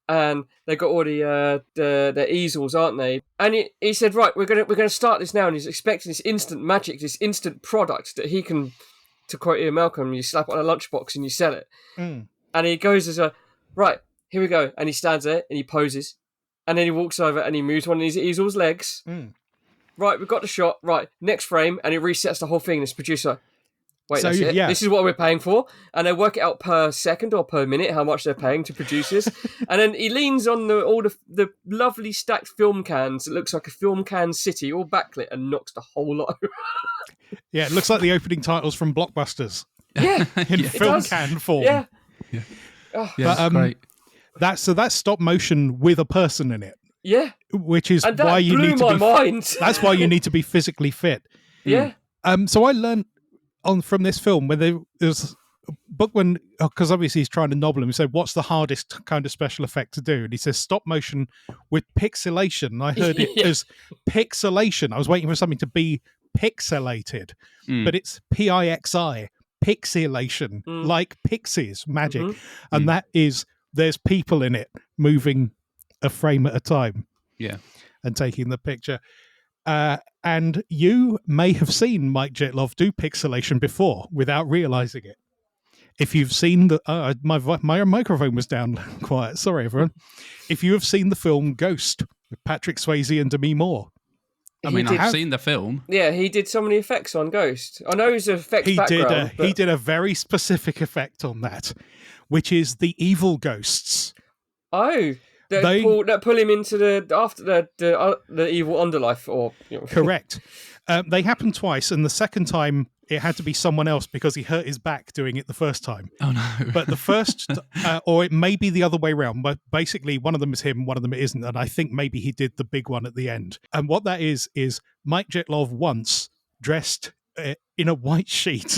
and they got all the easels, aren't they? And he said, right, we're gonna start this now, and he's expecting this instant magic, this instant product that he can, to quote Ian Malcolm, you slap it on a lunchbox and you sell it. And he goes right, here we go, and he stands there and he poses, and then he walks over and he moves one of his easel's legs. Right, we've got the shot. Right, next frame, and it resets the whole thing. This producer, wait, that's it. This is what we're paying for, and they work it out per second or per minute how much they're paying to produce this. And then he leans on all the lovely stacked film cans. It looks like a film can city, all backlit, and knocks the whole lot over. Yeah, it looks like the opening titles from blockbusters. Yeah, in film can form. Yeah. Oh, yeah, that's great. That's stop motion with a person in it. Yeah, which is and why you blew need to my be. Mind. That's why you need to be physically fit. Yeah. So I learned from this film when there was a book because obviously he's trying to nobble him. He said, "What's the hardest kind of special effect to do?" And he says, "Stop motion with pixelation." I heard it as pixelation. I was waiting for something to be pixelated, but it's PIXI, pixelation, like pixies, magic, and that is there's people in it moving a frame at a time, and taking the picture. And you may have seen Mike Jetlov do pixelation before without realizing it. If you've seen my microphone was down quiet. Sorry, everyone. If you have seen the film Ghost with Patrick Swayze and Demi Moore, I've seen the film. Yeah, he did so many effects on Ghost. I know he's an effects background. He did a very specific effect on that, which is the evil ghosts. Oh. That pull him into the evil underlife, or correct. They happened twice, and the second time it had to be someone else because he hurt his back doing it the first time. Oh no! But the first, or it may be the other way around. But basically, one of them is him, one of them isn't, and I think maybe he did the big one at the end. And what that is Mike Jetlov once dressed in a white sheet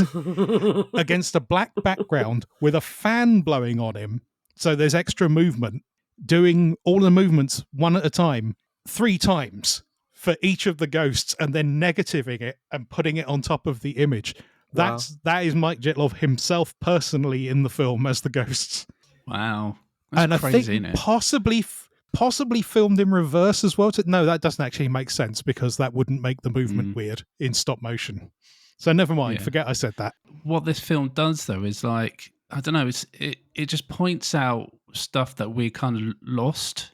against a black background with a fan blowing on him, so there's extra movement. Doing all the movements one at a time, 3 times for each of the ghosts, and then negativing it and putting it on top of the image. That is Mike Jetlov himself personally in the film as the ghosts. Wow, that's crazy, I think isn't it? possibly filmed in reverse as well. No, that doesn't actually make sense because that wouldn't make the movement weird in stop motion. So never mind. Forget I said that. What this film does though is I don't know. It just points out stuff that we kind of lost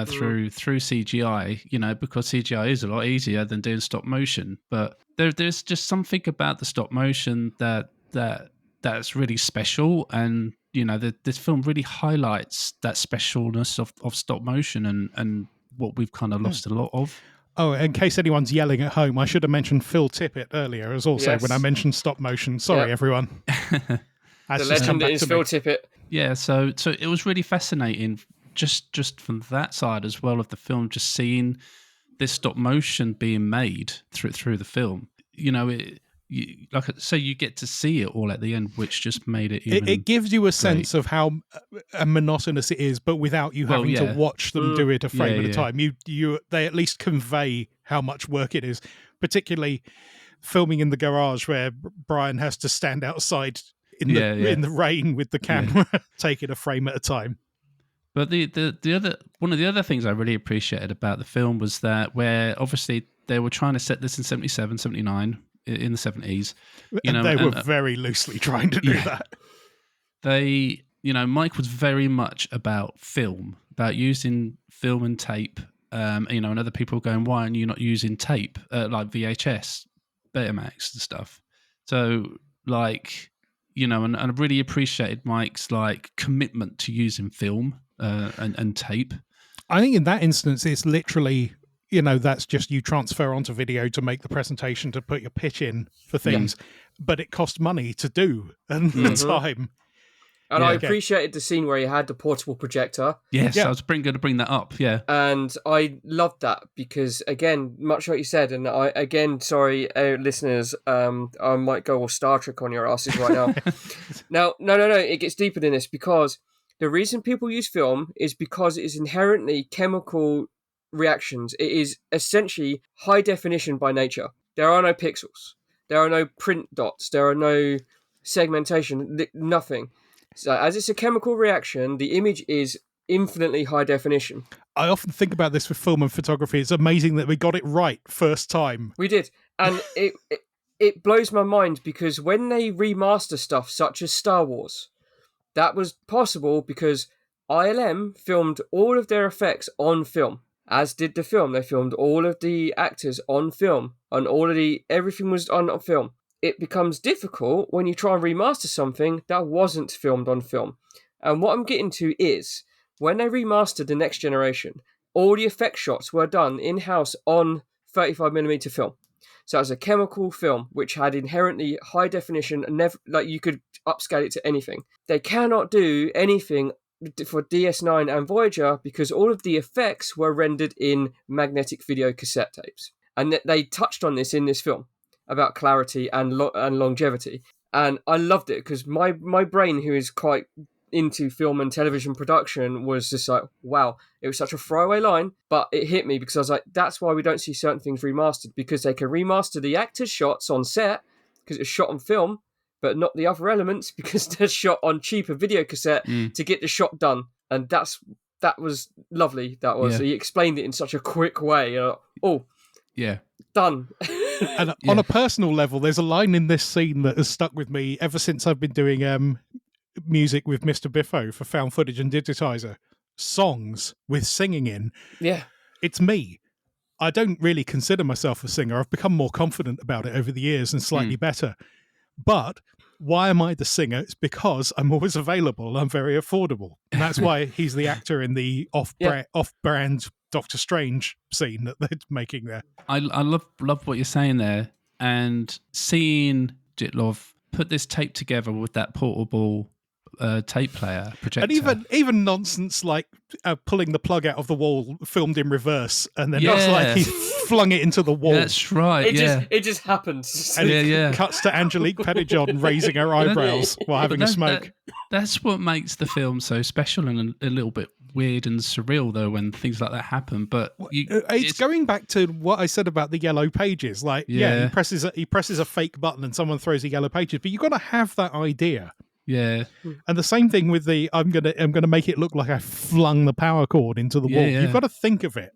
through CGI, because CGI is a lot easier than doing stop motion. But there's just something about the stop motion that's really special, and this film really highlights that specialness of stop motion and what we've kind of lost a lot of. Oh, in case anyone's yelling at home, I should have mentioned Phil Tippett earlier as also when I mentioned stop motion. Sorry, everyone. The legend is Phil Tippett. Yeah, so it was really fascinating just from that side as well of the film, just seeing this stop motion being made through the film. Like I say, you get to see it all at the end, which just made it even it gives you a sense of how monotonous it is, but without you having to watch them do it a frame at a time. They at least convey how much work it is, particularly filming in the garage where Brian has to stand outside in the rain with the camera, taking a frame at a time. But the other one of the other things I really appreciated about the film was that where obviously they were trying to set this in 77, 79, in the 70s. They were very loosely trying to do that. They, Mike was very much about film, about using film and tape. And other people were going, why aren't you not using tape, like VHS, Betamax and stuff? So and I really appreciated Mike's commitment to using film and tape. I think in that instance, it's literally, that's just you transfer onto video to make the presentation to put your pitch in for things, but it cost money to do and the time. And Yeah. I appreciated the scene where he had the portable projector. Yes, Yeah. I was going to bring that up. Yeah. And I loved that because, again, much like you said, and sorry, listeners, I might go all Star Trek on your asses right now. Now, no, it gets deeper than this, because the reason people use film is because it is inherently chemical reactions. It is essentially high definition by nature. There are no pixels. There are no print dots. There are no segmentation, nothing. So as it's a chemical reaction, the image is infinitely high definition. I often think about this with film and photography. It's amazing that we got it right first time. We did. And it blows my mind, because when they remaster stuff such as Star Wars, that was possible because ILM filmed all of their effects on film, as did the film. They filmed all of the actors on film, and everything was on film. It becomes difficult when you try and remaster something that wasn't filmed on film. And what I'm getting to is, when they remastered The Next Generation, all the effect shots were done in-house on 35mm film. So it was a chemical film which had inherently high definition, and you could upscale it to anything. They cannot do anything for DS9 and Voyager because all of the effects were rendered in magnetic video cassette tapes. And they touched on this in this film about clarity and longevity. And I loved it because my brain, who is quite into film and television production, was just like, wow, it was such a throwaway line, but it hit me because I was like, that's why we don't see certain things remastered, because they can remaster the actors' shots on set because it's shot on film, but not the other elements because they're shot on cheaper video cassette to get the shot done. And that was lovely. That was, he explained it in such a quick way. Done. And on a personal level, there's a line in this scene that has stuck with me ever since I've been doing music with Mr. Biffo for Found Footage and Digitizer. Songs with singing in. Yeah. It's me. I don't really consider myself a singer. I've become more confident about it over the years and slightly better. But why am I the singer? It's because I'm always available. I'm very affordable. And that's why he's the actor in the off-brand Doctor Strange scene that they're making there. I love what you're saying there, and seeing Jitlov put this tape together with that portable tape player projector, and even nonsense like pulling the plug out of the wall, filmed in reverse, and then looks like he flung it into the wall. That's right. It just happens. And cuts to Angelique Pettijohn raising her eyebrows while having a smoke. That's what makes the film so special and a little bit weird and surreal, though, when things like that happen. But it's going back to what I said about the yellow pages. Like, he presses a fake button and someone throws a yellow pages, but you've got to have that idea. Yeah. And the same thing with the I'm gonna make it look like I flung the power cord into the wall. You've got to think of it.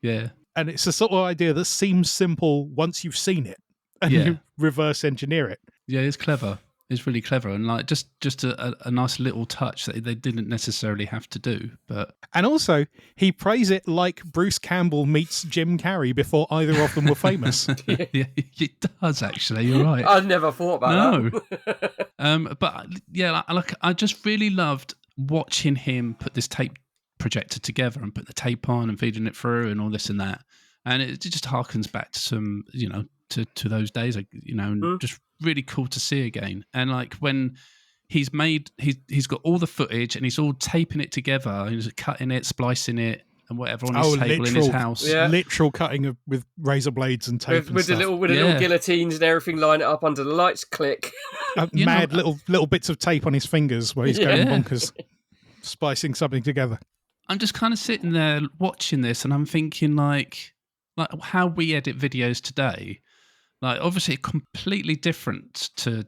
Yeah. And it's a sort of idea that seems simple once you've seen it and you reverse engineer it. Yeah, it's clever. It's really clever, and like just a nice little touch that they didn't necessarily have to do. And also, he plays it like Bruce Campbell meets Jim Carrey before either of them were famous. Yeah, it does actually. You're right. I'd never thought about that. But yeah, like I just really loved watching him put this tape projector together and put the tape on and feeding it through and all this and that, and it just harkens back to some, to those days, and just really cool to see again. And like when he's got all the footage and he's all taping it together and he's cutting it, splicing it and whatever on his table in his house. Yeah. Literal cutting with razor blades and tape with the little guillotines and everything, line it up under the lights, click. Little bits of tape on his fingers where he's going bonkers, splicing something together. I'm just kind of sitting there watching this and I'm thinking like how we edit videos today. Like, obviously, completely different to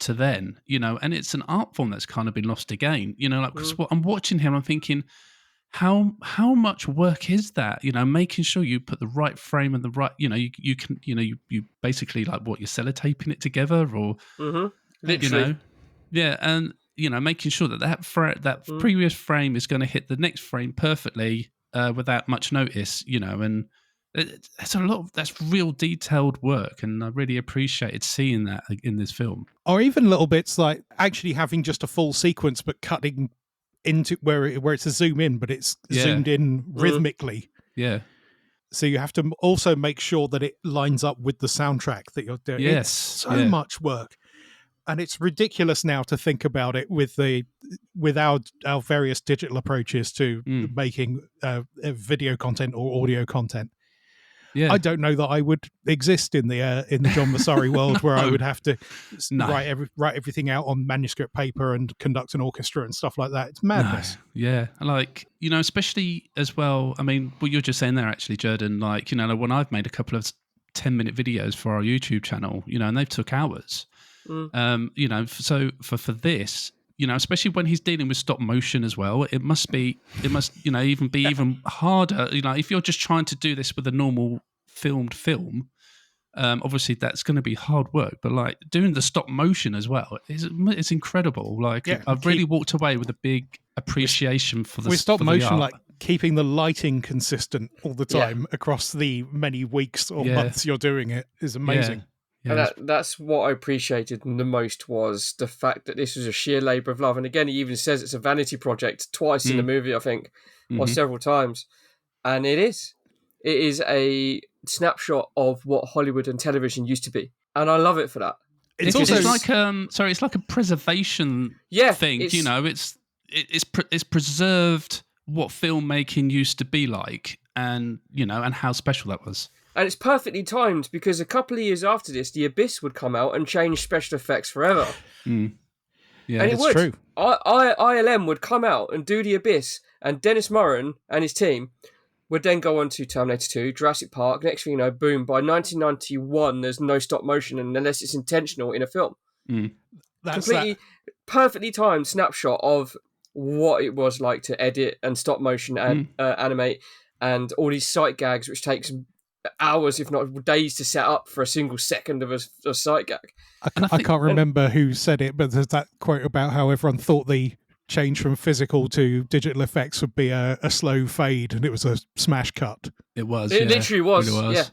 then, and it's an art form that's kind of been lost again, because I'm watching him, I'm thinking, how much work is that? Making sure you put the right frame and the right, you can, you basically like what you're sellotaping it together or, literally, and making sure that previous frame is going to hit the next frame perfectly without much notice, and. That's real detailed work, and I really appreciated seeing that in this film. Or even little bits like actually having just a full sequence, but cutting into where it's a zoom in, but it's zoomed in rhythmically. Yeah. So you have to also make sure that it lines up with the soundtrack that you're doing. Yes. It's so much work. And it's ridiculous now to think about it with our various digital approaches to making video content or audio content. Yeah. I don't know that I would exist in the John Vasari world where I would have to write everything out on manuscript paper and conduct an orchestra and stuff like that. It's madness. No. Yeah, like, especially as well. I mean, what you're just saying there, actually, Jerden. Like, when I've made a couple of 10-minute videos for our YouTube channel, and they've took hours. So for this, especially when he's dealing with stop motion as well, it must even be even harder. If you're just trying to do this with a normal filmed film, obviously that's going to be hard work. But like doing the stop motion as well, it's incredible. Like I've really walked away with a big appreciation for the with stop motion, like keeping the lighting consistent all the time across the many weeks or months you're doing it is amazing. Yeah. And that's what I appreciated the most, was the fact that this was a sheer labour of love. And again, he even says it's a vanity project twice in the movie, I think, or several times. And it is. It is a snapshot of what Hollywood and television used to be. And I love it for that. It's like a preservation thing. It's preserved what filmmaking used to be like, and and how special that was. And it's perfectly timed, because a couple of years after this, The Abyss would come out and change special effects forever. Yeah, and it it's would. True. ILM would come out and do The Abyss, and Dennis Muren and his team would then go on to Terminator 2, Jurassic Park. Next thing you know, boom, by 1991, there's no stop motion unless it's intentional in a film. That's completely perfectly timed snapshot of what it was like to edit and stop motion and animate, and all these sight gags, which takes hours, if not days, to set up for a single second of a sight gag. I can't remember who said it, but there's that quote about how everyone thought the change from physical to digital effects would be a slow fade, and it was a smash cut. It was. It literally was. It really was. Yeah,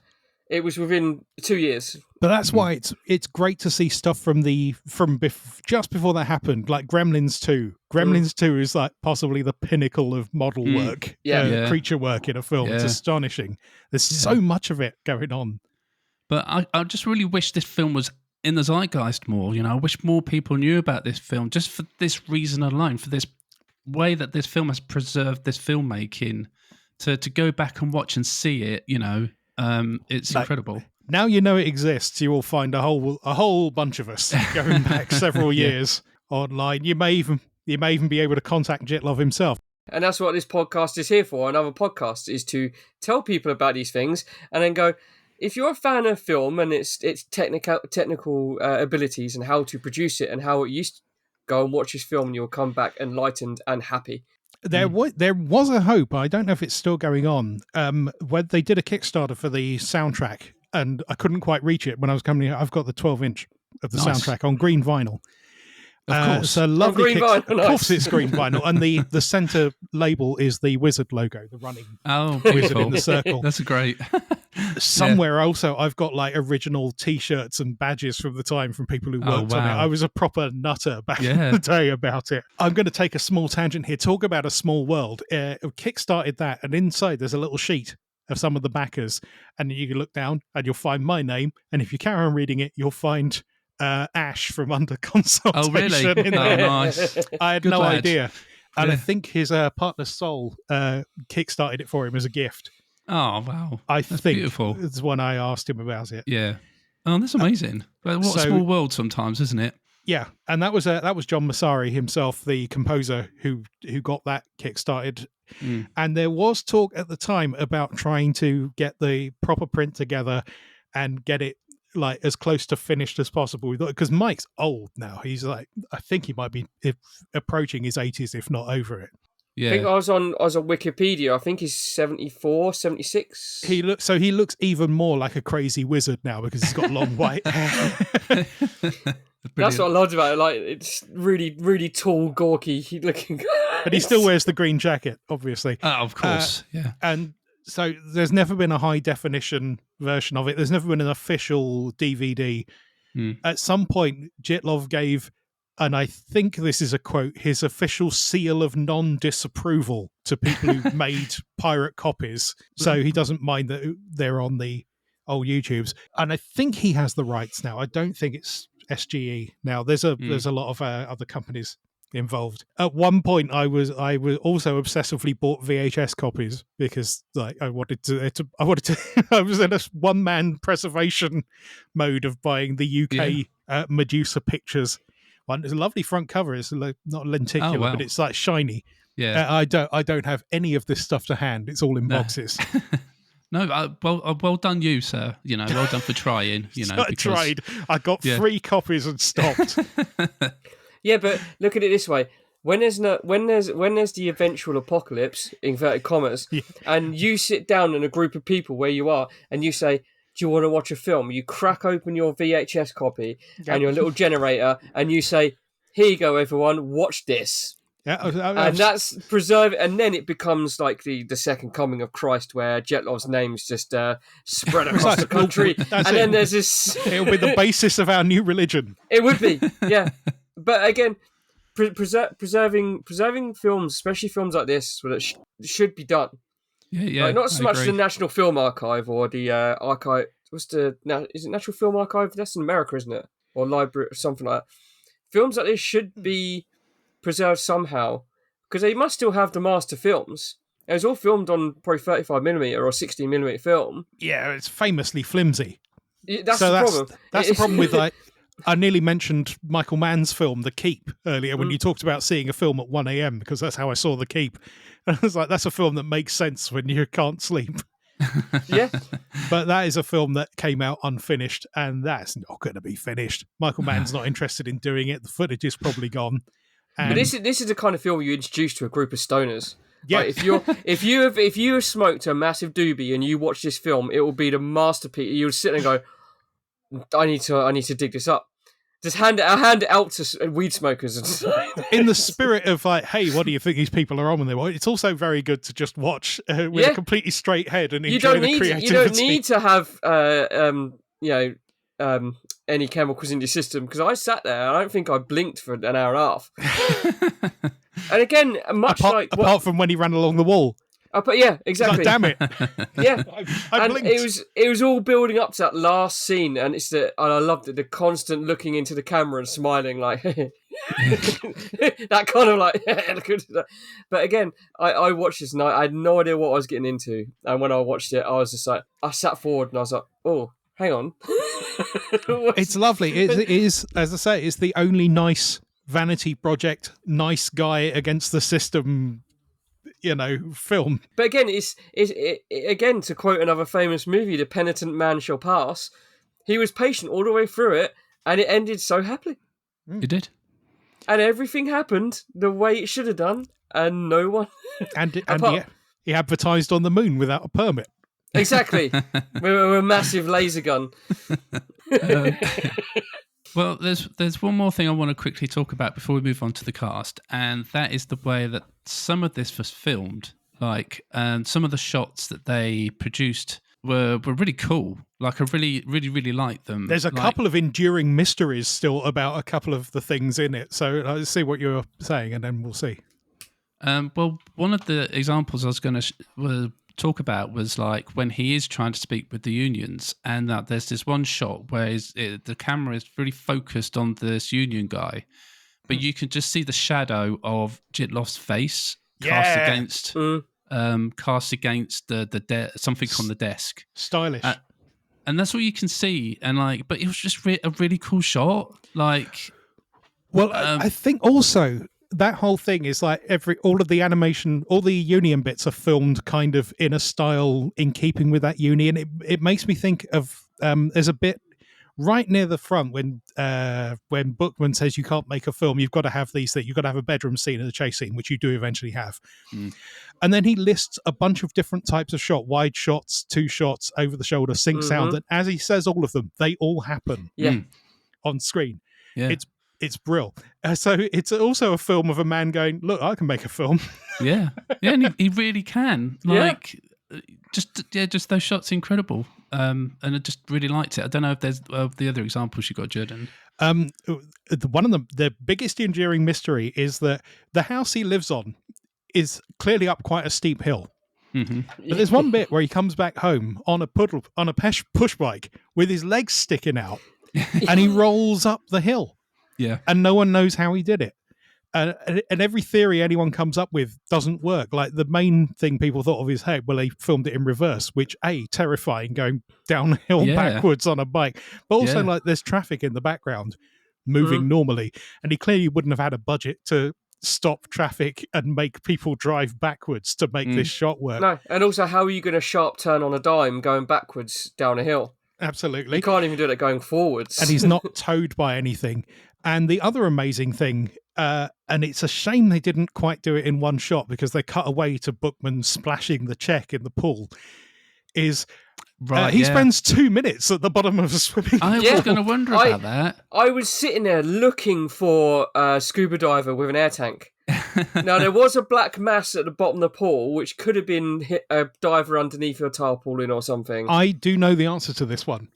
it was within 2 years. But that's why it's great to see stuff from just before that happened, like Gremlins 2. Gremlins 2 is like possibly the pinnacle of model work, creature work in a film. It's astonishing. There's so much of it going on. But I just really wish this film was in the zeitgeist more. I wish more people knew about this film, just for this reason alone, for this way that this film has preserved this filmmaking. To go back and watch and see it, it's incredible. Now you know it exists, you will find a whole bunch of us going back several years online. You may even be able to contact Jitlov himself. And that's what this podcast is here for. Another podcast is to tell people about these things, and then go, if you're a fan of film and its technical abilities and how to produce it and how it used to, go and watch this film, and you'll come back enlightened and happy. There was a hope. I don't know if it's still going on. When they did a Kickstarter for the soundtrack, and I couldn't quite reach it when I was coming here. I've got the 12-inch of the soundtrack on green vinyl. Of course. So lovely. Green vinyl, of course, it's green vinyl, and the center label is the wizard logo, the running wizard in the circle. That's great. Somewhere also, I've got like original T-shirts and badges from the time from people who worked on it. I was a proper nutter back in the day about it. I'm going to take a small tangent here. Talk about a small world. Kickstarted that, and inside there's a little sheet of some of the backers, and you can look down and you'll find my name, and if you carry on reading it, you'll find Ash from Under Consultation. Oh, really? In there. Nice. I had no idea. And I think his partner Sol kickstarted it for him as a gift. Oh, wow. That's think beautiful. It's when I asked him about it. Yeah. Oh, that's amazing. What a small world sometimes, isn't it? Yeah, and that was John Vasari himself, the composer, who got that kickstarted. And there was talk at the time about trying to get the proper print together and get it like as close to finished as possible. Because Mike's old now. He's like, I think he might be approaching his 80s, if not over it. Yeah. I think I was on Wikipedia. I think he's 74, 76. He looks even more like a crazy wizard now because he's got long white hair. That's what I loved about it. Like, it's really, really tall, gawky looking. But he still wears the green jacket, obviously. Of course, yeah. And so there's never been a high definition version of it. There's never been an official DVD. At some point, Jitlov gave, and I think this is a quote, his official seal of non-disapproval to people who made pirate copies. So he doesn't mind that they're on the old YouTubes. And I think he has the rights now. I don't think it's SGE. Now there's a lot of other companies involved. At one point, I was also obsessively bought VHS copies because like I wanted to I was in a one man preservation mode of buying the UK Medusa Pictures one. It's a lovely front cover. It's like, not lenticular, but it's like shiny. Yeah, I don't have any of this stuff to hand. It's all in boxes. No, well done you, sir. You know, well done for trying. You know, I tried. I got 3 copies and stopped. Yeah, but look at it this way: when there's the eventual apocalypse, inverted commas, and you sit down in a group of people where you are, and you say, "Do you want to watch a film?" You crack open your VHS copy and your little generator, and you say, "Here you go, everyone, watch this." Yeah, and that's preserved, and then it becomes like the second coming of Christ, where Jetlov's name's just spread across the country, and then there's this. It'll be the basis of our new religion. It would be, yeah. But again, preserving films, especially films like this, should be done. Yeah. Like, not so much agree. the National Film Archive or the archive. Is it National Film Archive? That's in America, isn't it? Or library or something like that. Films like this should be preserved somehow, because they must still have the master films. It was all filmed on probably 35mm or 16mm film. Yeah, it's famously flimsy. That's the problem. That's the problem with like. I nearly mentioned Michael Mann's film, The Keep, earlier when you talked about seeing a film at 1 a.m. because that's how I saw The Keep. And I was like, that's a film that makes sense when you can't sleep. Yeah. But that is a film that came out unfinished, and that's not going to be finished. Michael Mann's not interested in doing it. The footage is probably gone. But this is the kind of film you introduce to a group of stoners. Yeah. Like if you have smoked a massive doobie and you watch this film, it will be the masterpiece. You'll sit and go, I need to dig this up. Just hand it out to weed smokers. In the spirit of like, hey, what do you think these people are on when they watch? It's also very good to just watch with a completely straight head and enjoy the creativity. You don't need to have any chemicals in your system, because I sat there and I don't think I blinked for an hour and a half. And again, apart from when he ran along the wall. Yeah, exactly. Like, damn it! Yeah, I and blinked. it was all building up to that last scene, and and I loved it, the constant looking into the camera and smiling like that kind of like. But again, I watched this and I had no idea what I was getting into, and when I watched it, I was just like, I sat forward and I was like, oh, hang on. It's lovely. It is, as I say, it's the only nice vanity project, nice guy against the system, film. But again, it's again, to quote another famous movie, "The penitent man shall pass." He was patient all the way through it, and it ended so happily. It did, and everything happened the way it should have done, and no one. He advertised on the moon without a permit. Exactly, with a massive laser gun. Well, there's one more thing I want to quickly talk about before we move on to the cast, and that is the way that some of this was filmed. Like, and some of the shots that they produced were really cool. Like, I really, really, really liked them. There's a couple of enduring mysteries still about a couple of the things in it. So let's see what you're saying, and then we'll see. Well, one of the examples I was going to talk about was like when he is trying to speak with the unions, and that there's this one shot where the camera is really focused on this union guy, but you can just see the shadow of Jitlov's face cast against something on the desk. Stylish. And that's all you can see. And like, but it was just a really cool shot. Like, well, I think also that whole thing is like all of the animation, all the union bits are filmed kind of in a style in keeping with that union. It makes me think of there's a bit right near the front when Bookman says you can't make a film, you've got to have these things. You've got to have a bedroom scene and a chase scene, which you do eventually have. And then he lists a bunch of different types of shot, wide shots, 2 shots, over the shoulder, sync sound, and as he says all of them, they all happen on screen. Yeah. It's brill. So it's also a film of a man going, look, I can make a film. Yeah, and he really can. Like, just those shots, incredible. And I just really liked it. I don't know if there's the other examples you got, Jerden. One of the biggest enduring mystery is that the house he lives on is clearly up quite a steep hill. Mm-hmm. But there's one bit where he comes back home on a push bike with his legs sticking out. and he rolls up the hill, Yeah. and no one knows how he did it. And every theory anyone comes up with doesn't work. Like the main thing people thought of is, hey, well, they filmed it in reverse, which terrifying, going downhill backwards on a bike, but also like there's traffic in the background moving normally, and he clearly wouldn't have had a budget to stop traffic and make people drive backwards to make this shot work. No, and also how are you going to sharp turn on a dime going backwards down a hill? Absolutely. You can't even do that going forwards. And he's not towed by anything. And the other amazing thing, and it's a shame they didn't quite do it in one shot because they cut away to Bookman splashing the check in the pool, is he spends 2 minutes at the bottom of a swimming pool. I was going to wonder about that. I was sitting there looking for a scuba diver with an air tank. Now, there was a black mass at the bottom of the pool, which could have been a diver underneath your tarpaulin or something. I do know the answer to this one.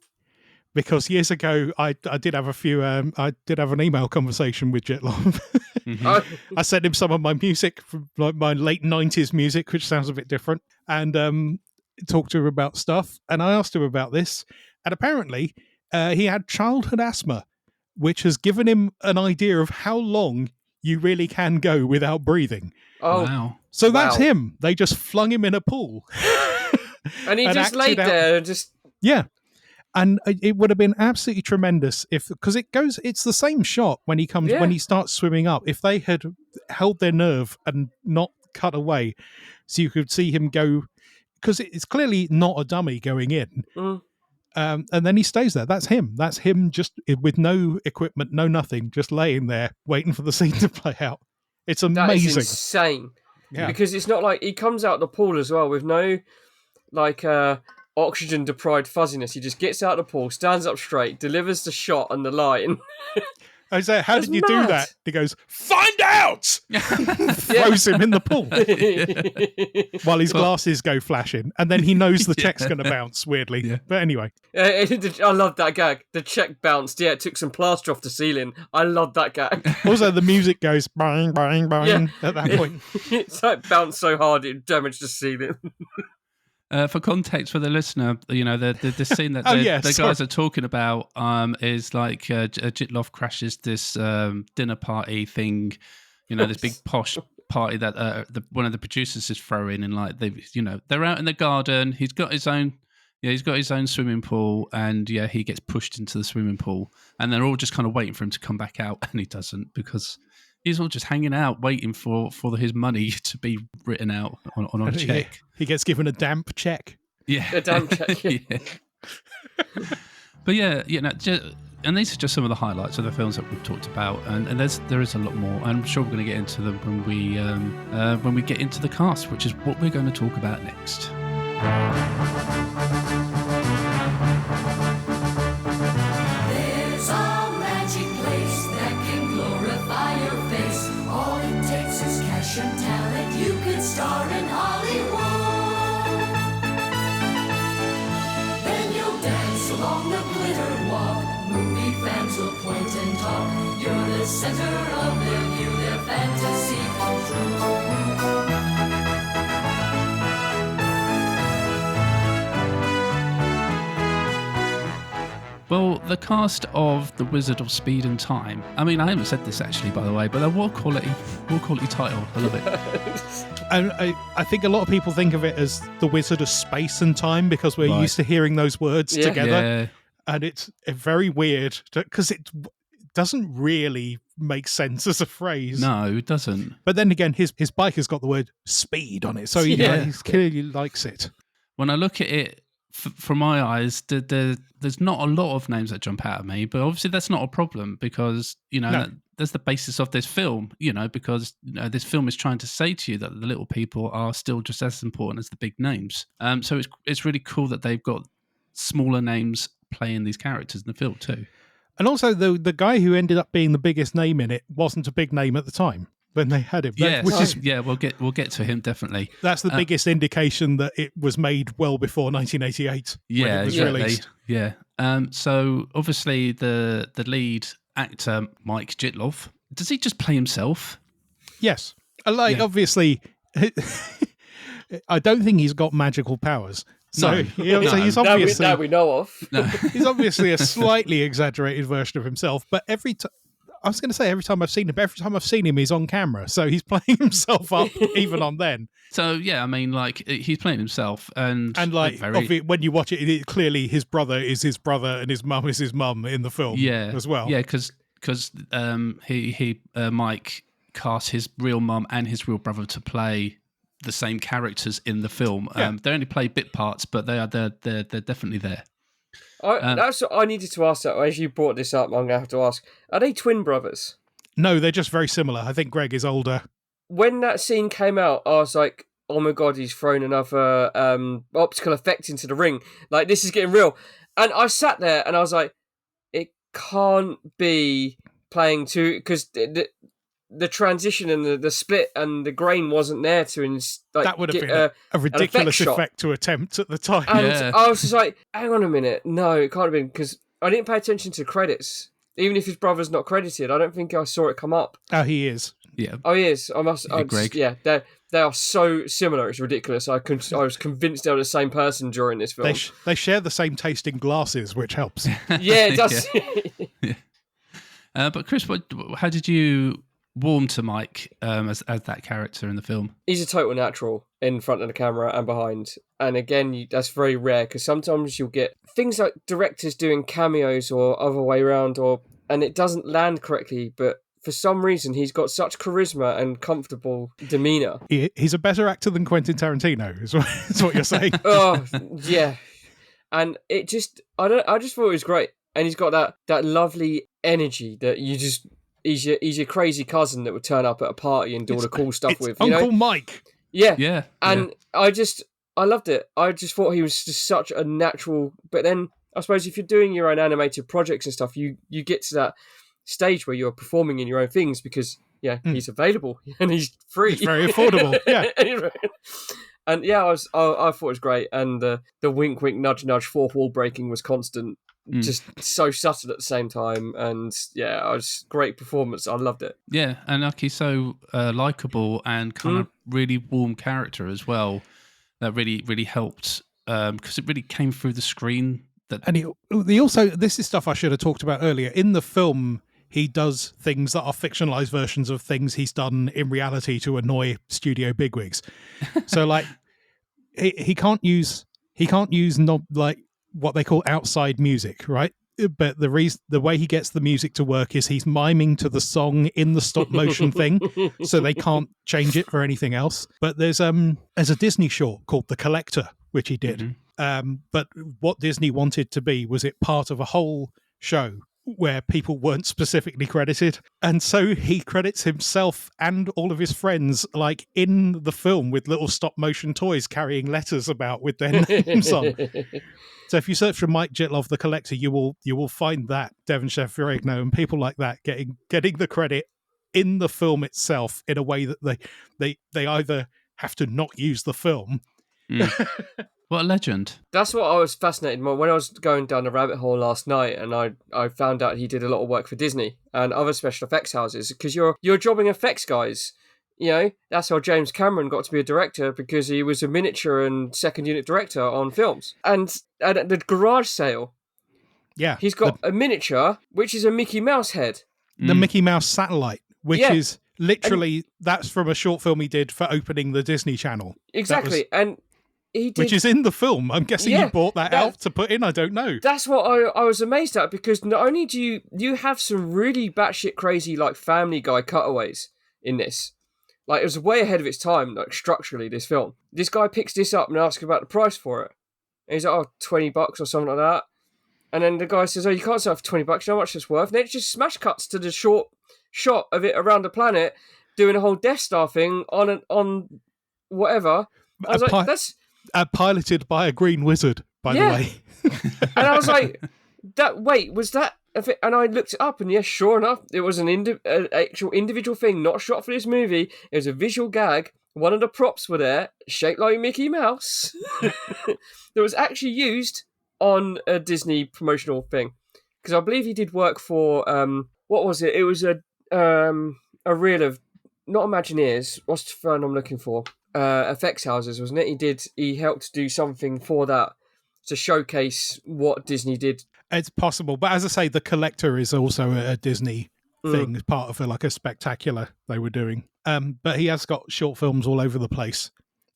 Because years ago, I did have I did have an email conversation with Jitlov. I sent him some of my music, from like my late 90s music, which sounds a bit different, and talked to him about stuff. And I asked him about this, and apparently he had childhood asthma, which has given him an idea of how long you really can go without breathing. Oh, wow. So that's him. They just flung him in a pool. And he just laid there and just... Yeah. And it would have been absolutely tremendous because it's the same shot when he starts swimming up. If they had held their nerve and not cut away, so you could see him go, because it's clearly not a dummy going in. And then he stays there. That's him. That's him just with no equipment, no nothing, just laying there waiting for the scene to play out. It's amazing. That is insane. Yeah. Because it's not like he comes out of the pool as well with no oxygen deprived fuzziness. He just gets out of the pool, stands up straight, delivers the shot and the line. I say, how did you do that? He goes, find out! Throws him in the pool while his glasses go flashing, and then he knows the check's going to bounce weirdly. Yeah. But anyway, I love that gag. The check bounced. Yeah, it took some plaster off the ceiling. I love that gag. Also, the music goes bang, bang, bang at that point. It's like bounced so hard it damaged the ceiling. For context for the listener, the scene that the guys are talking about is like Jitlov crashes this dinner party thing, this big posh party that one of the producers is throwing, and like they're out in the garden. He's got his own swimming pool, and he gets pushed into the swimming pool, and they're all just kind of waiting for him to come back out, and he doesn't because he's all just hanging out, waiting for his money to be written out on a check. He gets given a damp check. Yeah. A damp check, yeah. But and these are just some of the highlights of the films that we've talked about, and there is a lot more. I'm sure we're going to get into them when we get into the cast, which is what we're going to talk about next. There's a magic place that can glorify your face. All it takes is cash and talent. You could star in Hollywood. Then you'll dance along the glitter walk. Movie fans will point and talk. You're the center of their view. Their fantasy come true. Well, the cast of The Wizard of Speed and Time. I mean, I haven't said this actually, by the way, but what quality title. I love it. And I think a lot of people think of it as The Wizard of Space and Time because we're used to hearing those words together. Yeah. And it's very weird because it doesn't really make sense as a phrase. No, it doesn't. But then again, his bike has got the word speed on it, so he clearly likes it. When I look at it, from my eyes, there's not a lot of names that jump out at me, but obviously that's not a problem because, that's the basis of this film, because this film is trying to say to you that the little people are still just as important as the big names. So it's really cool that they've got smaller names playing these characters in the film too. And also the guy who ended up being the biggest name in it wasn't a big name at the time when they had him. We'll get to him definitely. That's the biggest indication that it was made well before 1988. Yeah, when it was released. Yeah. So obviously the lead actor Mike Jitlov, does he just play himself? Yes. Obviously, I don't think he's got magical powers. So, No. so he's That obviously we know of. No. he's obviously a slightly exaggerated version of himself. But I was going to say every time I've seen him, he's on camera. So he's playing himself up even on then. So yeah, I mean, like he's playing himself, and like when you watch it, clearly his brother is his brother and his mum is his mum in the film. As well. Yeah, because Mike cast his real mum and his real brother to play the same characters in the film. They only play bit parts, but they're definitely there. That's what I needed to ask. That as you brought this up, I'm going to have to ask: are they twin brothers? No, they're just very similar. I think Greg is older. When that scene came out, I was like, "Oh my god, he's thrown another optical effect into the ring! Like this is getting real." And I sat there and I was like, "It can't be playing two because the transition and the split and the grain wasn't there to that would have been a ridiculous effect to attempt at the time." And I was just like, "Hang on a minute, no, it can't have been," because I didn't pay attention to the credits. Even if his brother's not credited, I don't think I saw it come up. Oh, he is. Yeah. Oh, he is. Greg. Yeah, they are so similar. It's ridiculous. I was convinced they were the same person during this film. They share the same taste in glasses, which helps. Yeah, it does. But Chris, how did you warm to Mike as that character in the film? He's a total natural in front of the camera and behind. And again, that's very rare because sometimes you'll get things like directors doing cameos or other way around, and it doesn't land correctly. But for some reason, he's got such charisma and comfortable demeanor. He's a better actor than Quentin Tarantino, is what you're saying. Oh, yeah. And I just thought it was great. And he's got that lovely energy that you just... He's your crazy cousin that would turn up at a party and do all the cool stuff with. Uncle Mike. Yeah. Yeah. And I loved it. I just thought he was just such a natural... But then, I suppose if you're doing your own animated projects and stuff, you get to that stage where you're performing in your own things because, he's available and he's free. It's very affordable, yeah. And I thought it was great. And the wink, wink, nudge, nudge, fourth wall breaking was constant. Just so subtle at the same time, and it was great performance. I loved it. Yeah, and like he's so likable and kind of really warm character as well. That really, really helped because it really came through the screen. And he also, this is stuff I should have talked about earlier. In the film, he does things that are fictionalized versions of things he's done in reality to annoy studio bigwigs. So like, he can't use what they call outside music, right? But the way he gets the music to work is he's miming to the song in the stop motion thing, so they can't change it for anything else. But there's a Disney short called The Collector, which he did. But what Disney wanted to be was it part of a whole show where people weren't specifically credited, and so he credits himself and all of his friends like in the film with little stop motion toys carrying letters about with their names on. So if you search for Mike Jitloff, The Collector, you will find that Devon Chef Ferrigno and people like that getting the credit in the film itself in a way that they either have to not use the film. What a legend. That's what I was fascinated by when I was going down the rabbit hole last night, and I found out he did a lot of work for Disney and other special effects houses because you're jobbing effects guys. That's how James Cameron got to be a director, because he was a miniature and second unit director on films. And at the garage sale, he's got a miniature, which is a Mickey Mouse head. The Mickey Mouse satellite, which is literally, that's from a short film he did for opening the Disney Channel. Exactly. And he did, which is in the film. I'm guessing you bought that out to put in. I don't know. That's what I was amazed at, because not only do you have some really batshit crazy like Family Guy cutaways in this. Like, it was way ahead of its time, like, structurally, this film. This guy picks this up and asks about the price for it. And he's like, $20 or something like that. And then the guy says, you can't sell it for $20, you know how much it's worth? And then it just smash cuts to the short shot of it around the planet, doing a whole Death Star thing on whatever. I was like, that's... piloted by a green wizard, by the way. And I was like, was that... And I looked it up, and yes, sure enough, it was an actual individual thing, not shot for this movie. It was a visual gag. One of the props were there, shaped like Mickey Mouse, that was actually used on a Disney promotional thing. Because I believe he did work for, what was it? It was a reel of, not Imagineers, what's the film I'm looking for? effects houses, wasn't it? He helped do something for that to showcase what Disney did. It's possible, but as I say, The Collector is also a Disney thing, as part of a spectacular they were doing. But he has got short films all over the place,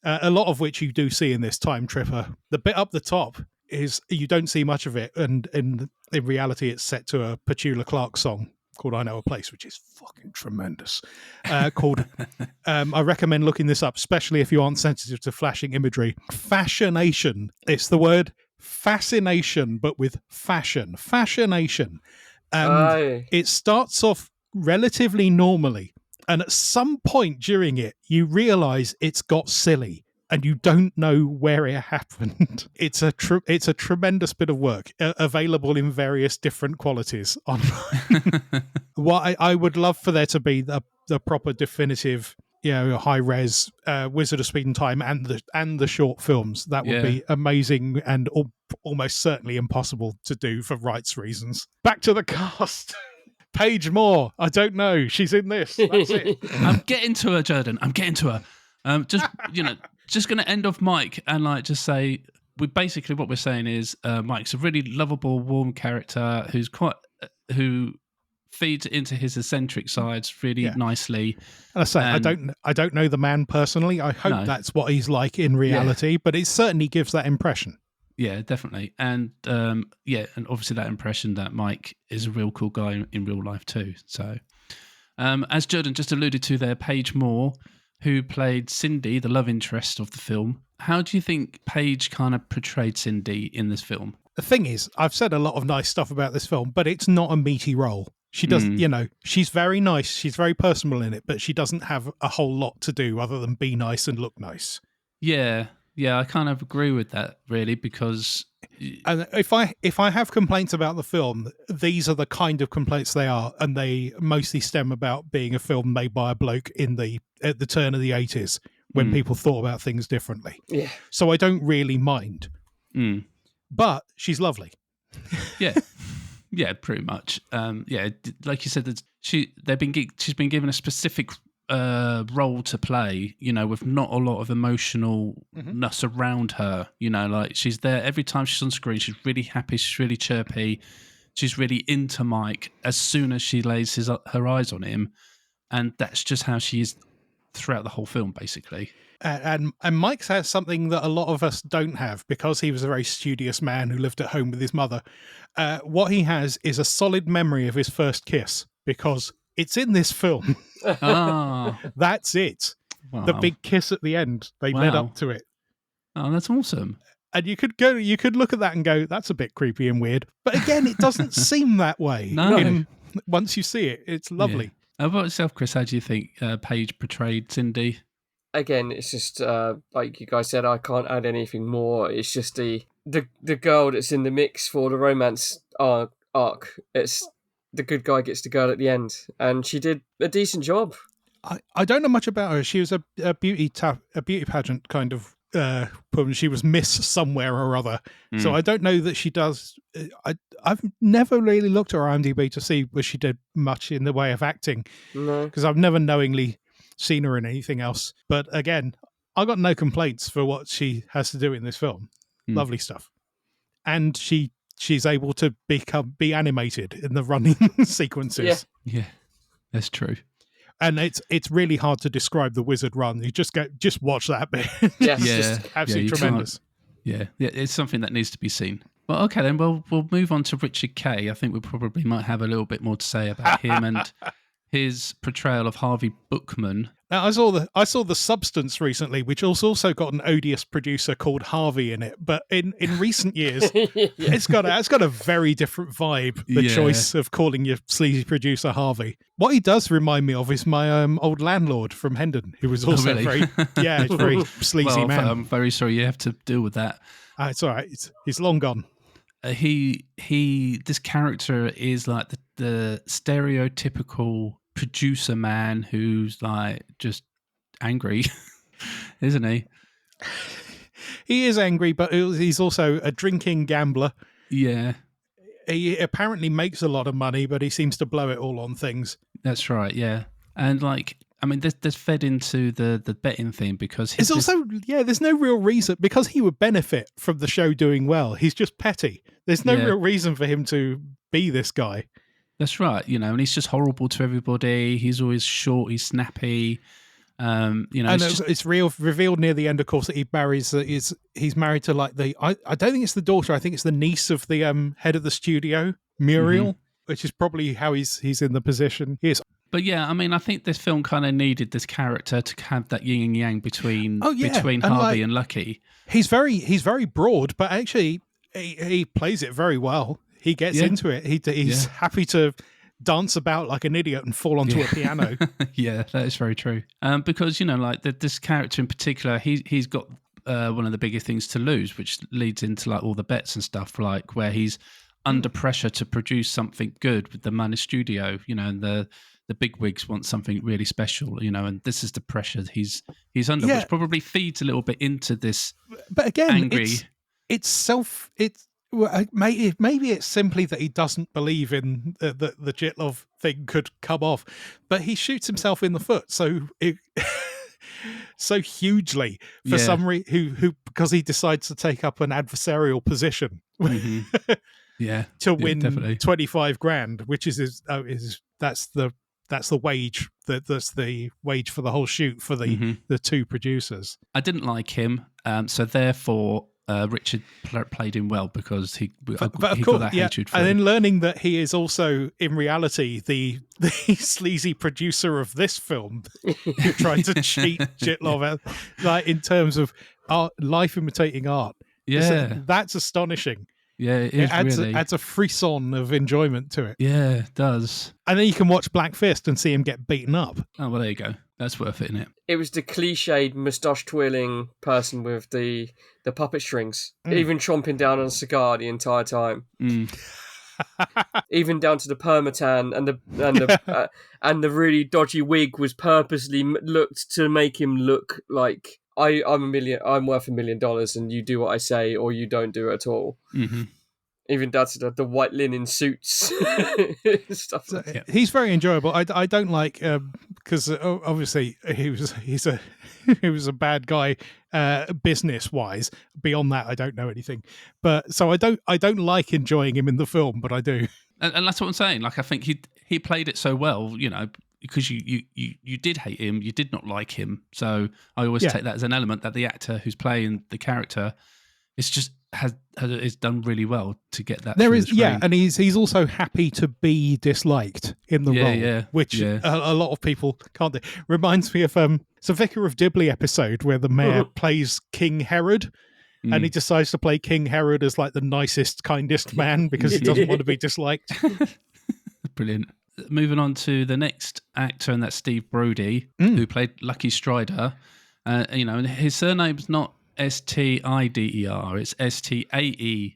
a lot of which you do see in this Time Tripper. The bit up the top is you don't see much of it, and in reality, it's set to a Petula Clark song called "I Know a Place," which is fucking tremendous. Called, I recommend looking this up, especially if you aren't sensitive to flashing imagery. Fascination. It's the word fascination, but with fashion. Fascination. And it starts off relatively normally, and at some point during it, you realise it's got silly, and you don't know where it happened. It's a tremendous bit of work, available in various different qualities online. What I would love for there to be the proper definitive, high res Wizard of Speed and Time and the short films. That would be amazing and almost certainly impossible to do for rights reasons. Back to the cast. Paige Moore. I don't know. She's in this. That's it. I'm getting to her, Jerden. I'm getting to her. Just going to end off Mike and just say what we're saying is Mike's a really lovable, warm character who feeds into his eccentric sides really nicely. And I say I don't know the man personally. I hope that's what he's like in reality, but it certainly gives that impression. Yeah, definitely. And and obviously that impression that Mike is a real cool guy in real life too. So as Jerden just alluded to there, Paige Moore, who played Cindy, the love interest of the film. How do you think Paige kind of portrayed Cindy in this film? The thing is, I've said a lot of nice stuff about this film, but it's not a meaty role. She doesn't, she's very nice. She's very personal in it, but she doesn't have a whole lot to do other than be nice and look nice. Yeah, I kind of agree with that, really, because... And if I have complaints about the film, these are the kind of complaints they are, and they mostly stem about being a film made by a bloke at the turn of the 80s when people thought about things differently. Yeah. So I don't really mind. But she's lovely. Yeah. Yeah, pretty much. Like you said, she's been given a specific role to play, with not a lot of emotionalness around her. She's there every time she's on screen. She's really happy. She's really chirpy. She's really into Mike as soon as she lays her eyes on him, and that's just how she is throughout the whole film, basically. And Mike has something that a lot of us don't have because he was a very studious man who lived at home with his mother. What he has is a solid memory of his first kiss because it's in this film. That's it. Wow. The big kiss at the end. They led up to it. Oh, that's awesome. And you could look at that and go, that's a bit creepy and weird. But again, it doesn't seem that way. No. Once you see it, it's lovely. Yeah. How about yourself, Chris? How do you think Paige portrayed Cindy? Again, it's just like you guys said, I can't add anything more. It's just the girl that's in the mix for the romance arc. It's the good guy gets the girl at the end, and she did a decent job. I don't know much about her. She was a beauty pageant kind of woman. She was Miss somewhere or other. So I don't know that she does. I've never really looked at her IMDb to see whether she did much in the way of acting. No, because I've never knowingly seen her in anything else. But again, I got no complaints for what she has to do in this film. Lovely stuff. And she's able to be animated in the running sequences. Yeah, that's true. And it's really hard to describe the wizard run. You just watch that bit. Yes. Just absolutely tremendous. Yeah, it's something that needs to be seen. Well, okay, then we'll move on to Richard Kay. I think we probably might have a little bit more to say about him and his portrayal of Harvey Bookman. Now, I saw the Substance recently, which also got an odious producer called Harvey in it. But in recent years, it's got a very different vibe. The choice of calling your sleazy producer Harvey. What he does remind me of is my old landlord from Hendon, who was also very sleazy man. I'm very sorry you have to deal with that. It's all right. He's long gone. This character is like the stereotypical producer man who's like just angry, isn't he? He is angry, but he's also a drinking gambler. Yeah. He apparently makes a lot of money, but he seems to blow it all on things. That's right, yeah. And like I mean, there's fed into the betting thing because It's also, there's no real reason, because he would benefit from the show doing well. He's just petty. There's no real reason for him to be this guy. That's right, and he's just horrible to everybody. He's always short, he's snappy. And it's revealed near the end, of course, that he marries. He's married to like I don't think it's the daughter. I think it's the niece of the head of the studio, Muriel, which is probably how he's in the position he is. But yeah, I mean, I think this film kind of needed this character to have that yin and yang between Harvey and Lucky. He's very broad, but actually he plays it very well. He gets into it. He's happy to dance about like an idiot and fall onto a piano. Yeah, that is very true. Because like this character in particular, he's got one of the biggest things to lose, which leads into like all the bets and stuff, like where he's under pressure to produce something good with the money studio, and the big wigs want something really special, and this is the pressure he's under, which probably feeds a little bit into this. But again, angry. Maybe it's simply that he doesn't believe in the Jitlov thing could come off, but he shoots himself in the foot so hugely for some reason, because he decides to take up an adversarial position. To win definitely. 25 grand, which that's the wage that's the wage for the whole shoot for the two producers. I didn't like him, so therefore Richard played him well because he got that hatred for him. And then learning that he is also in reality the sleazy producer of this film who tried to cheat Jitlov out, like in terms of life imitating art. Yeah, that's astonishing. Yeah, it adds a frisson of enjoyment to it. Yeah, it does. And then you can watch Black Fist and see him get beaten up. Oh, well, there you go. That's worth it, isn't it? It was the cliched moustache twirling person with the puppet strings, even chomping down on a cigar the entire time. Even down to the permatan and the really dodgy wig was purposely looked to make him look like I'm worth $1 million, and you do what I say, or you don't do it at all. Mm-hmm. Even down to the white linen suits, stuff. Like that. He's very enjoyable. I don't like because obviously he was a bad guy business wise. Beyond that, I don't know anything. But so I don't like enjoying him in the film, but I do. And that's what I'm saying. Like I think he played it so well, because you did hate him, you did not like him. So I always take that as an element that the actor who's playing the character is done really well to get that. There is, and he's also happy to be disliked in the role, which a lot of people can't do. Reminds me of it's a Vicar of Dibley episode where the mayor plays King Herod. And he decides to play King Herod as like the nicest, kindest man because he doesn't want to be disliked. Brilliant. Moving on to the next actor, and that's Steve Brody, who played Lucky Strider. And his surname's not Stider, it's Staeder.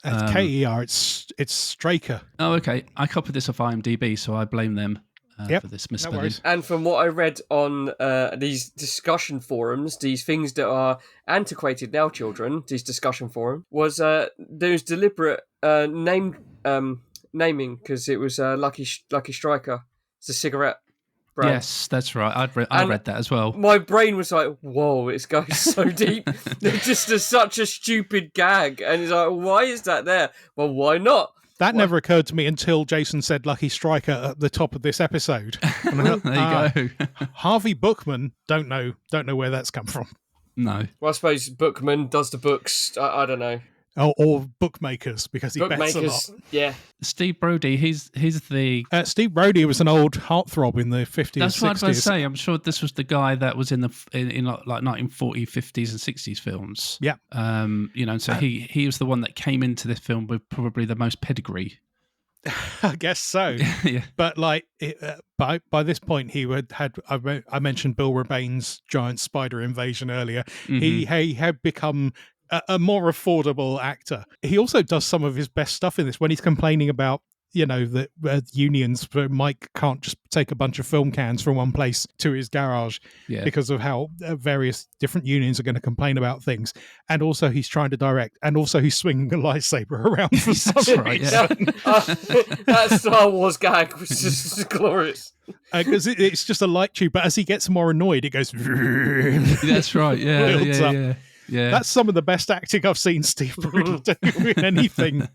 It's K-E-R, it's Straker. Oh, okay. I copied this off IMDb, so I blame them for this misspelling. No, and from what I read on these discussion forums, these things that are antiquated now, children, these discussion forums, was there's deliberate naming because it was Lucky Striker. It's a cigarette brand. Yes, that's right. I read that as well. My brain was like, "Whoa, it's going so deep." Just such a stupid gag, and it's like, "Why is that there?" Well, why not? That never occurred to me until Jason said Lucky Striker at the top of this episode. And I thought, there you go. Harvey Bookman, don't know where that's come from. No. Well, I suppose Bookman does the books. I don't know. Or bookmakers, because he bets a lot. Yeah. Steve Brody, he's the... Steve Brody was an old heartthrob in the 50s, That's 60s. what I was going to say. I'm sure this was the guy that was in like 1940s, 50s and 60s films. Yeah. So he was the one that came into this film with probably the most pedigree. I guess so. Yeah. But by this point, he had I mentioned Bill Rebane's giant spider invasion earlier. Mm-hmm. He had become a more affordable actor. He also does some of his best stuff in this when he's complaining about that unions, but Mike can't just take a bunch of film cans from one place to his garage because of how various different unions are going to complain about things. And also he's trying to direct, and also he's swinging a lightsaber around for some reason. That Star Wars gag was just glorious. Because it's just a light tube, but as he gets more annoyed, it goes... That's right, yeah. That's some of the best acting I've seen Steve Brody do in anything.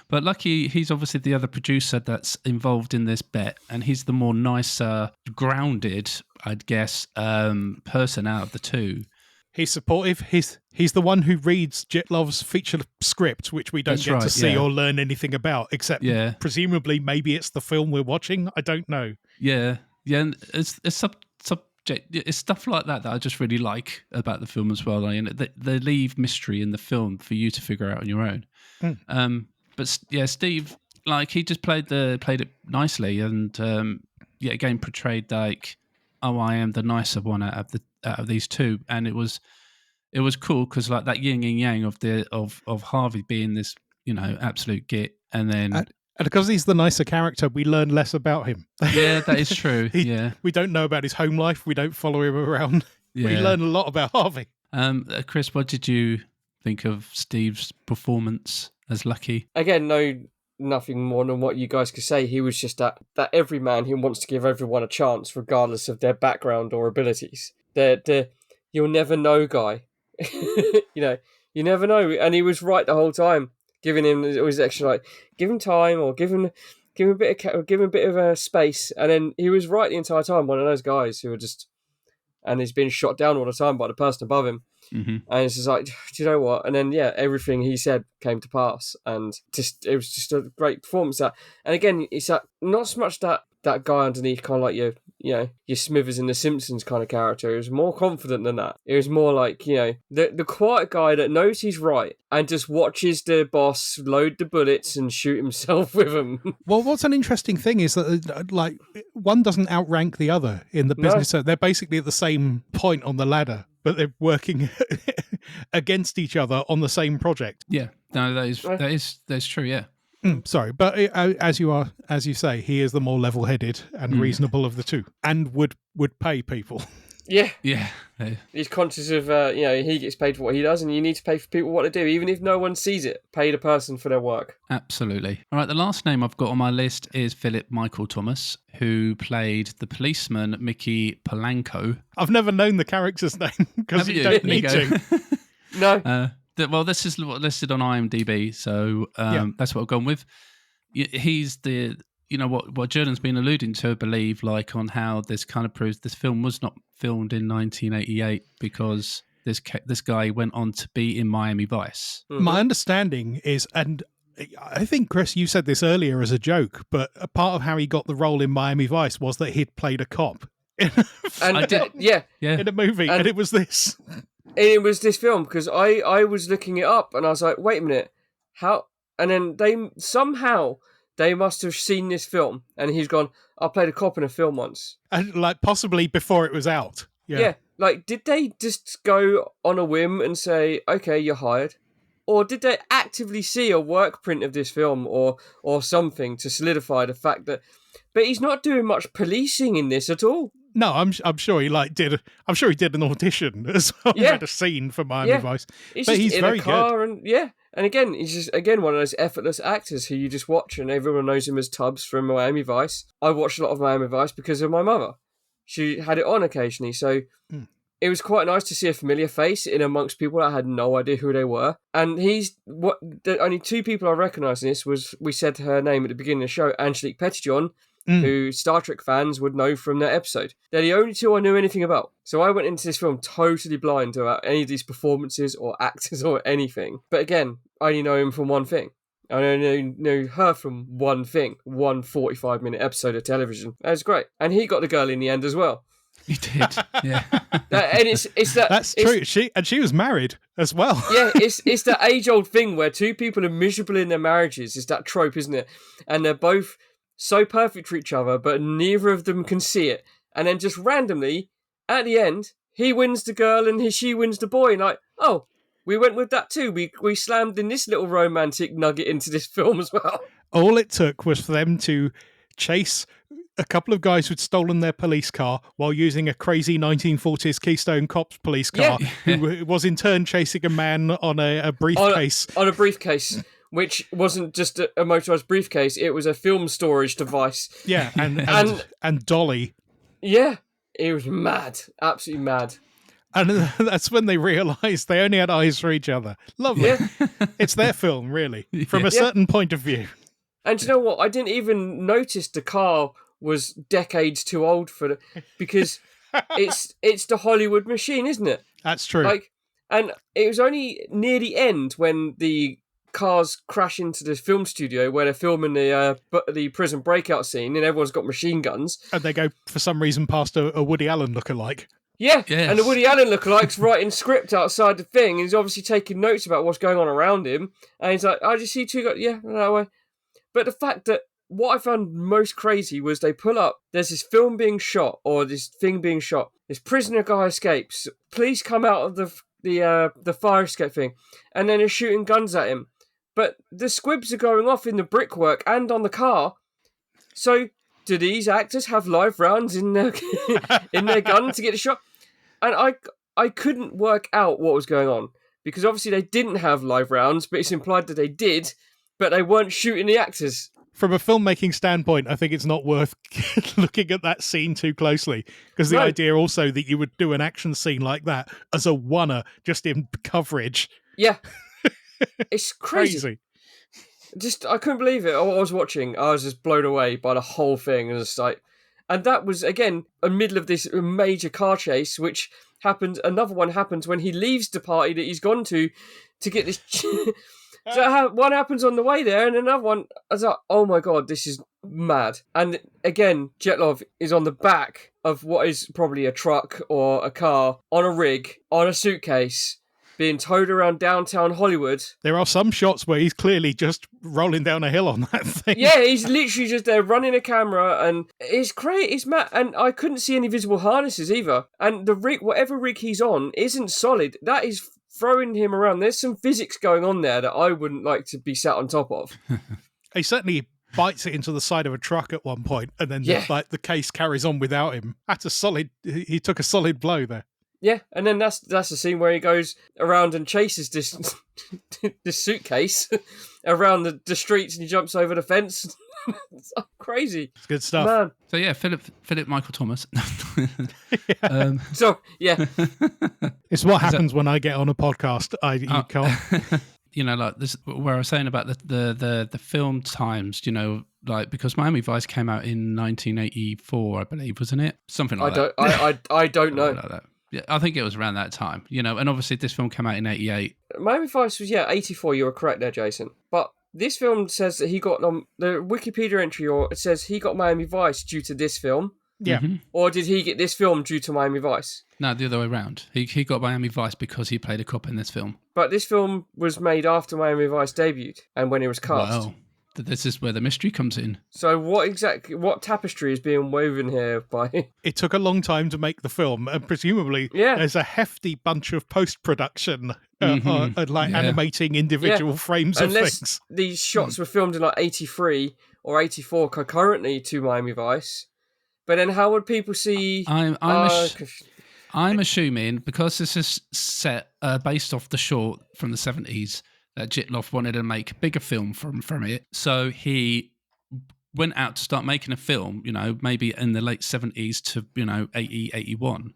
But lucky, he's obviously the other producer that's involved in this bet, and he's the more nicer, grounded, I'd guess, person out of the two. He's supportive. He's the one who reads Jitlov's feature script, which we don't get to see or learn anything about, except presumably maybe it's the film we're watching. I don't know. Yeah, and it's stuff like that I just really like about the film as well. They leave mystery in the film for you to figure out on your own. But yeah, Steve, he just played it nicely, and again portrayed I am the nicer one out of these two, and it was cool because that yin and yang of Harvey being this absolute git, and then and because he's the nicer character, we learn less about him. Yeah, that is true. We don't know about his home life. We don't follow him around. Yeah. We learn a lot about Harvey. Chris, what did you think of Steve's performance as Lucky? Again, nothing more than what you guys could say. He was just that everyman who wants to give everyone a chance, regardless of their background or abilities. The you'll never know guy. You never know, and he was right the whole time, giving him his extra give him time or give him a bit of a space, and then he was right the entire time. One of those guys who are just, and he's been shot down all the time by the person above him. Mm-hmm. And it's just do you know what? And then everything he said came to pass, and it was just a great performance. And again, it's not so much that guy underneath, kind of your Smithers in The Simpsons kind of character. It was more confident than that. It was more the quiet guy that knows he's right and just watches the boss load the bullets and shoot himself with them. Well, what's an interesting thing is that one doesn't outrank the other in the business. No. They're basically at the same point on the ladder, but they're working against each other on the same project. Yeah, no, that's true. Yeah. Sorry, but as you say, he is the more level-headed and reasonable of the two, and would pay people. Yeah. He's conscious of he gets paid for what he does, and you need to pay for people what they do, even if no one sees it. Pay the person for their work. Absolutely. All right, the last name I've got on my list is Philip Michael Thomas, who played the policeman Mickey Polanco. I've never known the character's name because you don't need to. No. Well, this is listed on IMDb, so that's what I've gone with. He's the, what Jerden's been alluding to, I believe, on how this kind of proves this film was not filmed in 1988 because this guy went on to be in Miami Vice. Mm-hmm. My understanding is, and I think, Chris, you said this earlier as a joke, but a part of how he got the role in Miami Vice was that he'd played a cop in a movie, and it was this. And it was this film, because I was looking it up and I was like, wait a minute, how? And then they must have seen this film, and he's gone, I played a cop in a film once. And possibly before it was out. Yeah. Did they just go on a whim and say, okay, you're hired? Or did they actively see a work print of this film or something to solidify the fact that... But he's not doing much policing in this at all. No, I'm sure he did. I'm sure he did an audition as well. Yeah. Had a scene for Miami Vice, but he's very good. And again, he's just one of those effortless actors who you just watch, and everyone knows him as Tubbs from Miami Vice. I watched a lot of Miami Vice because of my mother. She had it on occasionally, so it was quite nice to see a familiar face in amongst people that I had no idea who they were. And the only two people I recognised in this was, we said her name at the beginning of the show, Angelique Pettijohn, who Star Trek fans would know from that episode. They're the only two I knew anything about. So I went into this film totally blind about any of these performances or actors or anything. But again, I only know him from one thing. I only know her from one thing, one 45-minute episode of television. That was great. And he got the girl in the end as well. He did, yeah. And it's that. That's true. She was married as well. Yeah, it's that age-old thing where two people are miserable in their marriages. It's that trope, isn't it? And they're both so perfect for each other, but neither of them can see it. And then just randomly, at the end, he wins the girl and she wins the boy. And we went with that too. We slammed in this little romantic nugget into this film as well. All it took was for them to chase a couple of guys who'd stolen their police car while using a crazy 1940s Keystone Cops police car, who was in turn chasing a man on a briefcase. On a briefcase, which wasn't just a motorised briefcase, it was a film storage device. Yeah, and Dolly. Yeah, it was mad. Absolutely mad. And that's when they realised they only had eyes for each other. Lovely. Yeah. It's their film, really, from a certain point of view. And you know what? I didn't even notice the car was decades too old for because it's the Hollywood machine, isn't it? That's true. And it was only near the end when the cars crash into the film studio where they're filming the prison breakout scene, and everyone's got machine guns. And they go, for some reason, past a Woody Allen lookalike. Yeah, yes. And the Woody Allen lookalike's writing script outside the thing, and he's obviously taking notes about what's going on around him. And he's like, I just see two guys, that way. But the fact that what I found most crazy was they pull up, there's this film being shot, or this thing being shot. This prisoner guy escapes. Police come out of the fire escape thing, and then they're shooting guns at him. But the squibs are going off in the brickwork and on the car. So, do these actors have live rounds in their in their gun to get a shot? And I couldn't work out what was going on, because obviously they didn't have live rounds, but it's implied that they did, but they weren't shooting the actors. From a filmmaking standpoint, I think it's not worth looking at that scene too closely, because the idea also that you would do an action scene like that as a one-er just in coverage. Yeah. It's crazy. Just, I couldn't believe it. I was watching, I was just blown away by the whole thing. And that was, again, in the middle of this major car chase, which happens, another one happens when he leaves the party that he's gone to get this... So one happens on the way there, and another one, I was like, oh my god, this is mad. And again, Jetlov is on the back of what is probably a truck or a car, on a rig, on a suitcase, being towed around downtown Hollywood. There are some shots where he's clearly just rolling down a hill on that thing. Yeah, he's literally just there running a camera, and it's great, it's mad. And I couldn't see any visible harnesses either. And the rig, whatever rig he's on, isn't solid. That is throwing him around. There's some physics going on there that I wouldn't like to be sat on top of. He certainly bites it into the side of a truck at one point, and then the case carries on without him. He took a solid blow there. Yeah, and then that's the scene where he goes around and chases this this suitcase around the streets, and he jumps over the fence. It's crazy. It's good stuff. Man. So yeah, Philip Michael Thomas. So yeah, it's what happens when I get on a podcast. You can't. You know, like this, where I was saying about the film times. You know, like because Miami Vice came out in 1984, I believe, wasn't it? Something like that. I don't know. Like that. Yeah, I think it was around that time. You know, and obviously this film came out in 88. Miami Vice was 84. You were correct there, Jason. But this film says that he got the Wikipedia entry, or it says he got Miami Vice due to this film. Yeah. Mm-hmm. Or did he get this film due to Miami Vice? No, the other way around. He got Miami Vice because he played a cop in this film. But this film was made after Miami Vice debuted and when it was cast. Well, this is where the mystery comes in. So what tapestry is being woven here by... It took a long time to make the film, and presumably there's a hefty bunch of post-production animating individual frames of things. Unless these shots were filmed in 83 or 84 concurrently to Miami Vice. But then how would people see... I'm assuming, because this is set based off the short from the 70s, that Jitloff wanted to make a bigger film from it. So he went out to start making a film, you know, maybe in the late 70s to, 80, 81.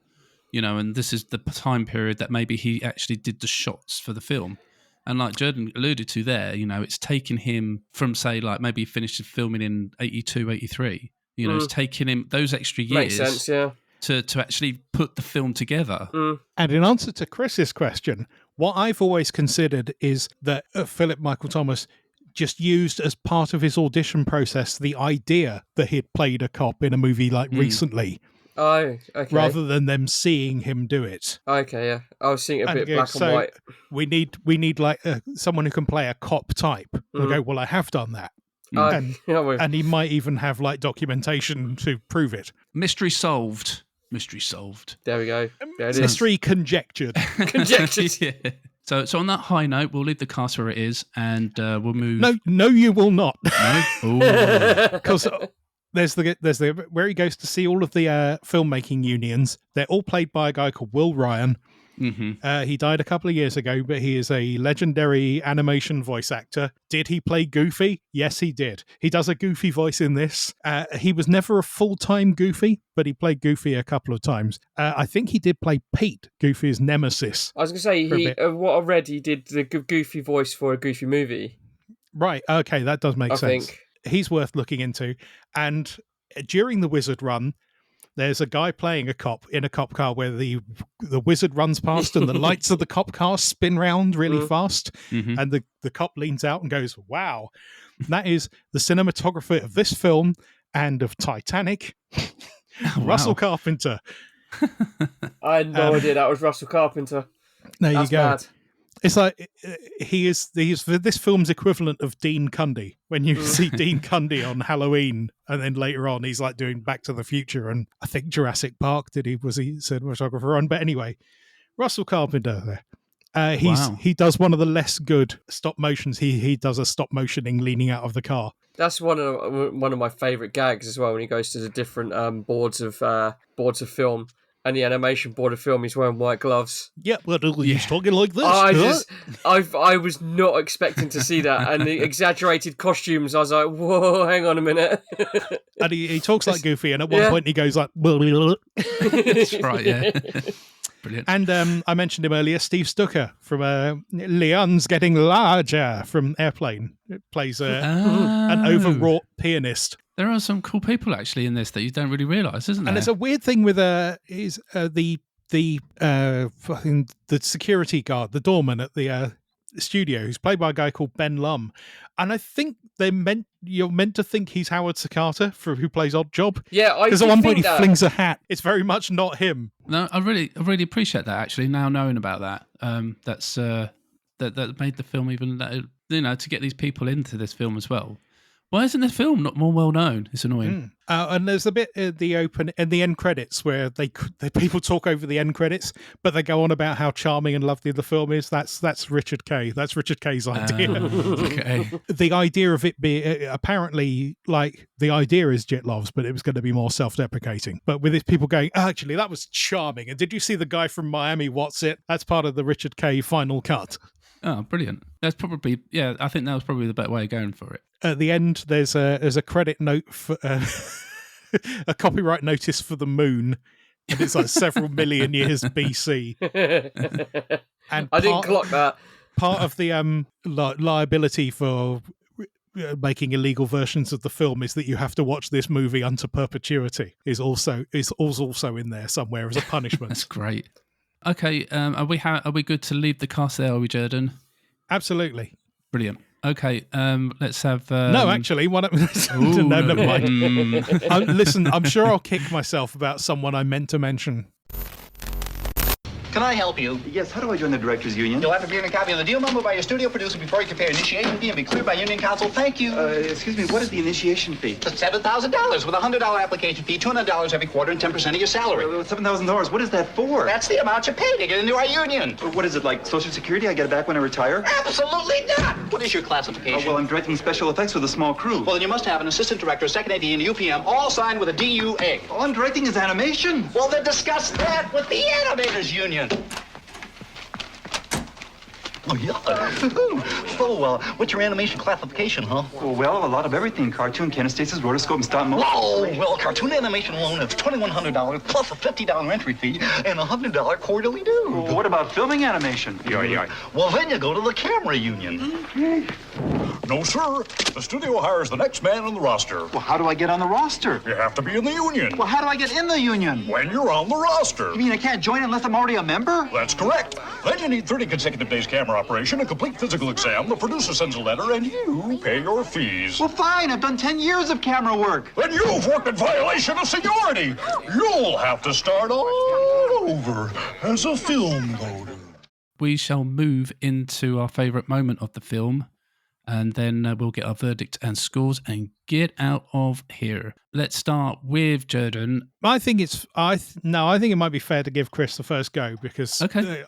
You know, and this is the time period that maybe he actually did the shots for the film. And like Jerden alluded to there, you know, it's taken him from, say, like maybe he finished filming in 82, 83. You know, it's taken him those extra years. Makes sense, yeah. To actually put the film together. And in answer to Chris's question, what I've always considered is that Philip Michael Thomas just used as part of his audition process the idea that he'd played a cop in a movie recently. Oh, okay. Rather than them seeing him do it. Okay, yeah. I was seeing it a bit black and white. We need like someone who can play a cop type. We'll go, well, I have done that. And he might even have like documentation to prove it. Mystery solved. Mystery solved. There we go. There it is. Mystery conjectured. Conjectured. Yeah. So on that high note, we'll leave the cast where it is, and we'll move. No, you will not. No? Because there's the where he goes to see all of the filmmaking unions. They're all played by a guy called Will Ryan. Mm-hmm. He died a couple of years ago, but he is a legendary animation voice actor. Did he play Goofy? Yes, he did. He does a Goofy voice in this. He was never a full-time Goofy, but he played Goofy a couple of times. I think he did play Pete, Goofy's nemesis. I was going to say, what I read, he did the Goofy voice for a Goofy movie. Right, okay, that does make sense. Think. He's worth looking into. And during the Wizard run, there's a guy playing a cop in a cop car where the wizard runs past and the lights of the cop car spin round really fast. Mm-hmm. And the cop leans out and goes, wow. And that is the cinematographer of this film and of Titanic, Russell Carpenter. I had no idea that was Russell Carpenter. There That's you go. Bad. It's like he is this film's equivalent of Dean Cundy. When you see Dean Cundy on Halloween, and then later on he's like doing Back to the Future and I think Jurassic Park. Was he cinematographer on? But anyway, Russell Carpenter there. He does one of the less good stop motions. He does a stop motioning leaning out of the car. That's one of my favourite gags as well. When he goes to the different boards of film. And the animation board of film, he's wearing white gloves. Yeah, well, he's talking like this. I was not expecting to see that. And the exaggerated costumes, I was like, whoa, hang on a minute. And he talks like Goofy, and at one point he goes like... That's right, yeah. Brilliant. And I mentioned him earlier, Steve Stucker from Leon's Getting Larger from Airplane. It plays an overwrought pianist. There are some cool people actually in this that you don't really realise, isn't there? And there's a weird thing with the security guard, the doorman at the studio, who's played by a guy called Ben Lum. And I think you're meant to think he's Howard Sakata who plays Odd Job. Yeah, because at one point he flings a hat. It's very much not him. No, I really appreciate that actually. Now knowing about that, that's that made the film even to get these people into this film as well. Why isn't the film not more well known? It's annoying. And there's a bit in the end credits where the people talk over the end credits, but they go on about how charming and lovely the film is. That's Richard Kay. That's Richard Kay's idea. Okay. The idea of it being apparently like the idea is Jitlov's, but it was going to be more self-deprecating. But with it, people going, actually, that was charming. And did you see the guy from Miami? What's it? That's part of the Richard Kay final cut. Oh, brilliant. That's probably, I think that was probably the better way of going for it. At the end, there's a credit note for a copyright notice for the moon, and it's like several million years BC. And I didn't clock that. Part of the liability for making illegal versions of the film is that you have to watch this movie unto perpetuity. Is also in there somewhere as a punishment. That's great. Okay, are we good to leave the cast there, are we, Jerden? Absolutely. Brilliant. Okay, let's have... No, actually, no, never mind. Listen, I'm sure I'll kick myself about someone I meant to mention. Can I help you? Yes, how do I join the Directors Union? You'll have to bring a copy of the deal memo by your studio producer before you can pay initiation fee and be cleared by union counsel. Thank you. Excuse me, what is the initiation fee? It's $7,000 with a $100 application fee, $200 every quarter, and 10% of your salary. $7,000, what is that for? That's the amount you pay to get into our union. What is it, like Social Security? I get it back when I retire? Absolutely not! What is your classification? Well, I'm directing special effects with a small crew. Well, then you must have an assistant director, a second AD, and a UPM, all signed with a DUA. All I'm directing is animation. Well, then discuss that with the Animators Union. Oh, yeah. So, what's your animation classification, huh? Well, a lot of everything. Cartoon, kinestasis, rotoscope, and stop motion. Oh, well, cartoon animation alone is $2,100 plus a $50 entry fee and a $100 quarterly due. Well, what about filming animation? Yeah. Well, then you go to the camera union. Okay. No, sir. The studio hires the next man on the roster. Well, how do I get on the roster? You have to be in the union. Well, how do I get in the union? When you're on the roster. You mean I can't join unless I'm already a member? That's correct. Then you need 30 consecutive days camera operation, a complete physical exam, the producer sends a letter, and you pay your fees. Well, fine. I've done 10 years of camera work. Then you've worked in violation of seniority. You'll have to start all over as a film loader. We shall move into our favourite moment of the film, and then we'll get our verdict and scores and get out of here. Let's start with Jerden. I think it might be fair to give Chris the first go because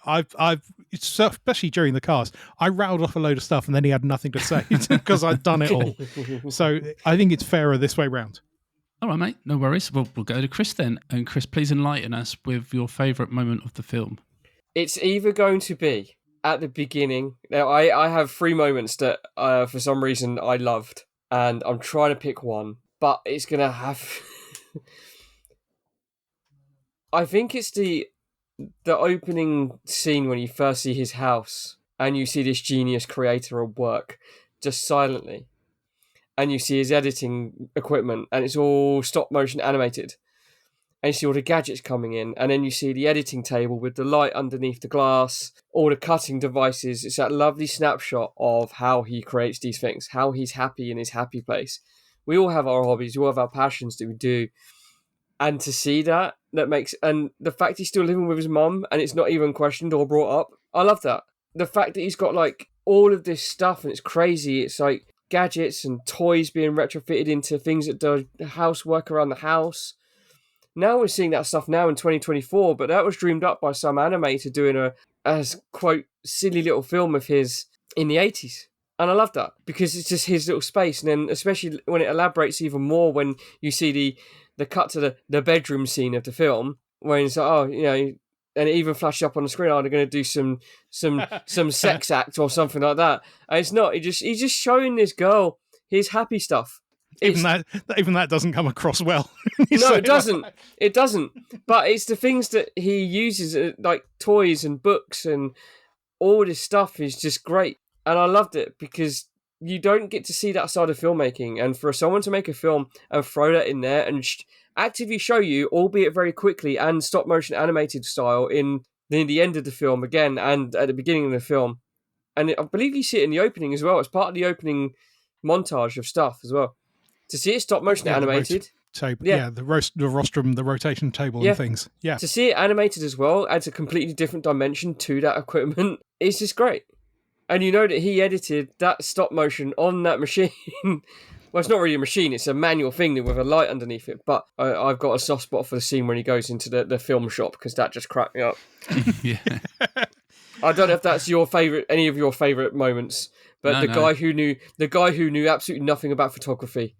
I've especially during the cast, I rattled off a load of stuff and then he had nothing to say because I'd done it all. So I think it's fairer this way round. All right, mate. No worries. We'll go to Chris then. And Chris, please enlighten us with your favourite moment of the film. It's either going to be at the beginning. Now, I have 3 moments that for some reason I loved, and I'm trying to pick one, but it's going to have... I think it's the opening scene when you first see his house and you see this genius creator at work just silently, and you see his editing equipment and it's all stop motion animated, and you see all the gadgets coming in, and then you see the editing table with the light underneath the glass, all the cutting devices. It's that lovely snapshot of how he creates these things, how he's happy in his happy place. We all have our hobbies, we all have our passions that we do. And to see that makes, and the fact he's still living with his mum and it's not even questioned or brought up, I love that. The fact that he's got like all of this stuff and it's crazy. It's like gadgets and toys being retrofitted into things that do housework around the house. Now we're seeing that stuff now in 2024, but that was dreamed up by some animator doing a quote, silly little film of his in the 80s. And I love that because it's just his little space. And then especially when it elaborates even more when you see the cut to the bedroom scene of the film, where it's like, and it even flashes up on the screen, they're going to do some sex act or something like that. And it's not. He's just showing this girl his happy stuff. Even that doesn't come across well. No, it doesn't. It doesn't. But it's the things that he uses, like toys and books and all this stuff is just great. And I loved it because you don't get to see that side of filmmaking. And for someone to make a film and throw that in there and actively show you, albeit very quickly and stop motion animated style in the end of the film again and at the beginning of the film. And I believe you see it in the opening as well. It's part of the opening montage of stuff as well. To see it stop motion animated. The rostrum, the rotation table and things. Yeah. To see it animated as well adds a completely different dimension to that equipment. It's just great. And you know that he edited that stop motion on that machine. Well, it's not really a machine, it's a manual thing with a light underneath it. But I've got a soft spot for the scene when he goes into the film shop because that just cracked me up. Yeah. I don't know if that's any of your favourite moments, but guy who knew absolutely nothing about photography.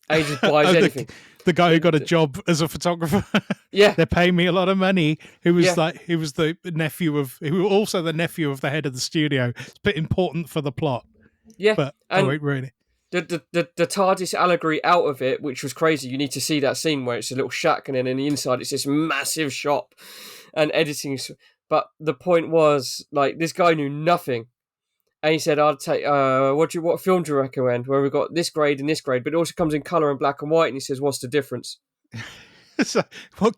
And he just buys anything. The guy who got a job as a photographer. Yeah. They're paying me a lot of money. Who was the nephew of the head of the studio. It's a bit important for the plot. Yeah. But really. The TARDIS allegory out of it, which was crazy. You need to see that scene where it's a little shack and then in the inside it's this massive shop and editing. But the point was, like, this guy knew nothing. And he said, I'll take, what film do you recommend? Where we've got this grade and this grade, but it also comes in colour and black and white. And he says, what's the difference? So, what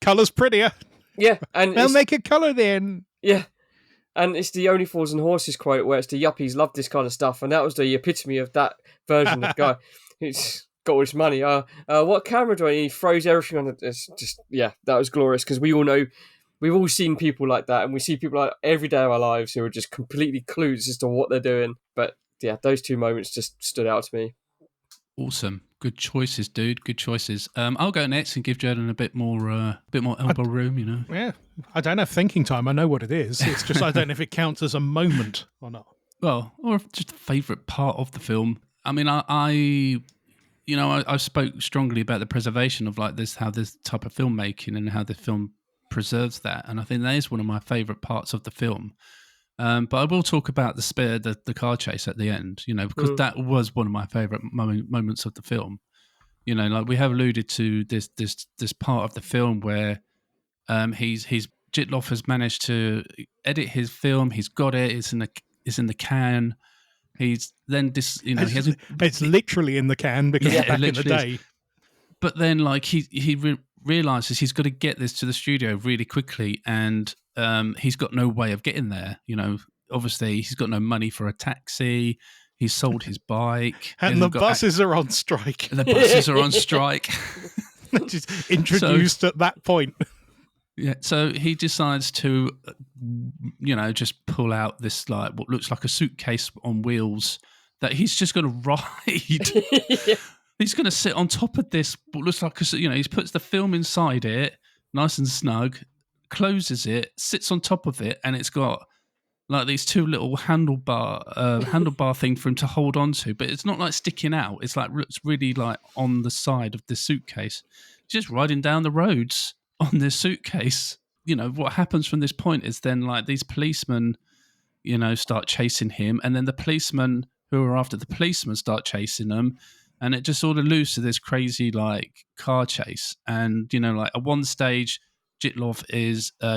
colour's prettier? Yeah. And they'll make a colour then. Yeah. And it's the Only Fools and Horses quote where it's the yuppies love this kind of stuff. And that was the epitome of that version of the guy who's got all this money. What camera do I need? He throws everything on it. It's just, that was glorious because we all know, we've all seen people like that, and we see people like every day of our lives who are just completely clueless as to what they're doing. But yeah, those 2 moments just stood out to me. Awesome, good choices, dude. Good choices. I'll go next and give Jerden a bit more elbow room. You know. Yeah, I don't have thinking time. I know what it is. It's just I don't know if it counts as a moment or not. Well, or just a favourite part of the film. I mean, I spoke strongly about the preservation of like this, how this type of filmmaking and how the film preserves that, and I think that is one of my favourite parts of the film. But I will talk about the car chase at the end, because that was one of my favourite moments of the film. Like we have alluded to this part of the film where Jitloff has managed to edit his film. He's got it. It's in the can. He's then it's literally in the can because back in the day. But then, like he realizes he's got to get this to the studio really quickly, and he's got no way of getting there. Obviously he's got no money for a taxi. He's sold his bike, and the buses are on strike. The buses are on strike. Just introduced at that point. Yeah, so he decides to, just pull out this like what looks like a suitcase on wheels that he's just going to ride. He's going to sit on top of this what looks like he puts the film inside it, nice and snug, closes it, sits on top of it, and it's got like these two little handlebar thing for him to hold on to, but it's not like sticking out. It's like it's really like on the side of the suitcase. He's just riding down the roads on this suitcase. You know, what happens from this point is then like these policemen, you know, start chasing him, and then the policemen who are after the policemen start chasing them, and it just sort of alludes to this crazy like car chase. And you know, like at one stage, Jitlov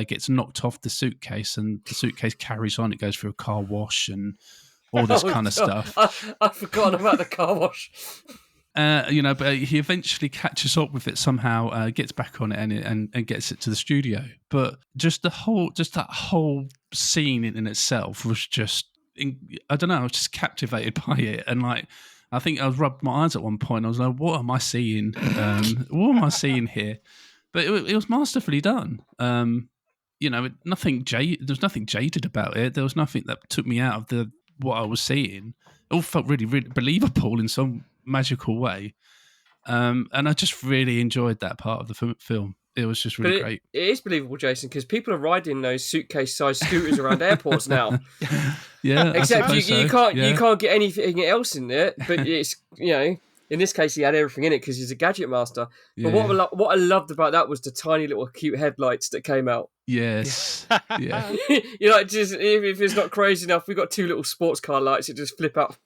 gets knocked off the suitcase, and the suitcase carries on. It goes through a car wash and all this kind of stuff. I've forgotten about the car wash. You know, but he eventually catches up with it somehow, gets back on it, and gets it to the studio. But just that whole scene in itself was just, I don't know, I was just captivated by it. And like, I think I was rubbed my eyes at one point. I was like, what am I seeing? What am I seeing here? But it was masterfully done. You know, there was nothing jaded about it. There was nothing that took me out of what I was seeing. It all felt really, really believable in some magical way. And I just really enjoyed that part of the film. It was just really great. It is believable, Jason, because people are riding those suitcase-sized scooters around airports now. Yeah, except you can't get anything else in it. But it's, you know, in this case, he had everything in it because he's a gadget master. But what I loved about that was the tiny little cute headlights that came out. Yes. Yeah. You know, just if it's not crazy enough, we've got two little sports car lights that just flip out.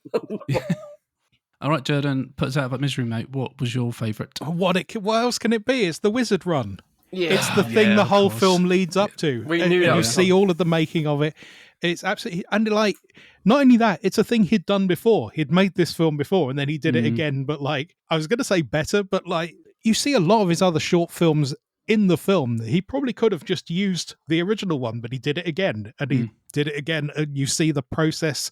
All right, Jerden, put us out of that misery, mate. What was your favourite? What else can it be? It's the Wizard Run. Yeah. It's the thing the whole film leads up to. We knew that. You see all of the making of it. It's absolutely, and like, not only that, it's a thing he'd done before. He'd made this film before, and then he did it again. But like, I was going to say better, but like, you see a lot of his other short films in the film. He probably could have just used the original one, but he did it again, and he did it again, and you see the process.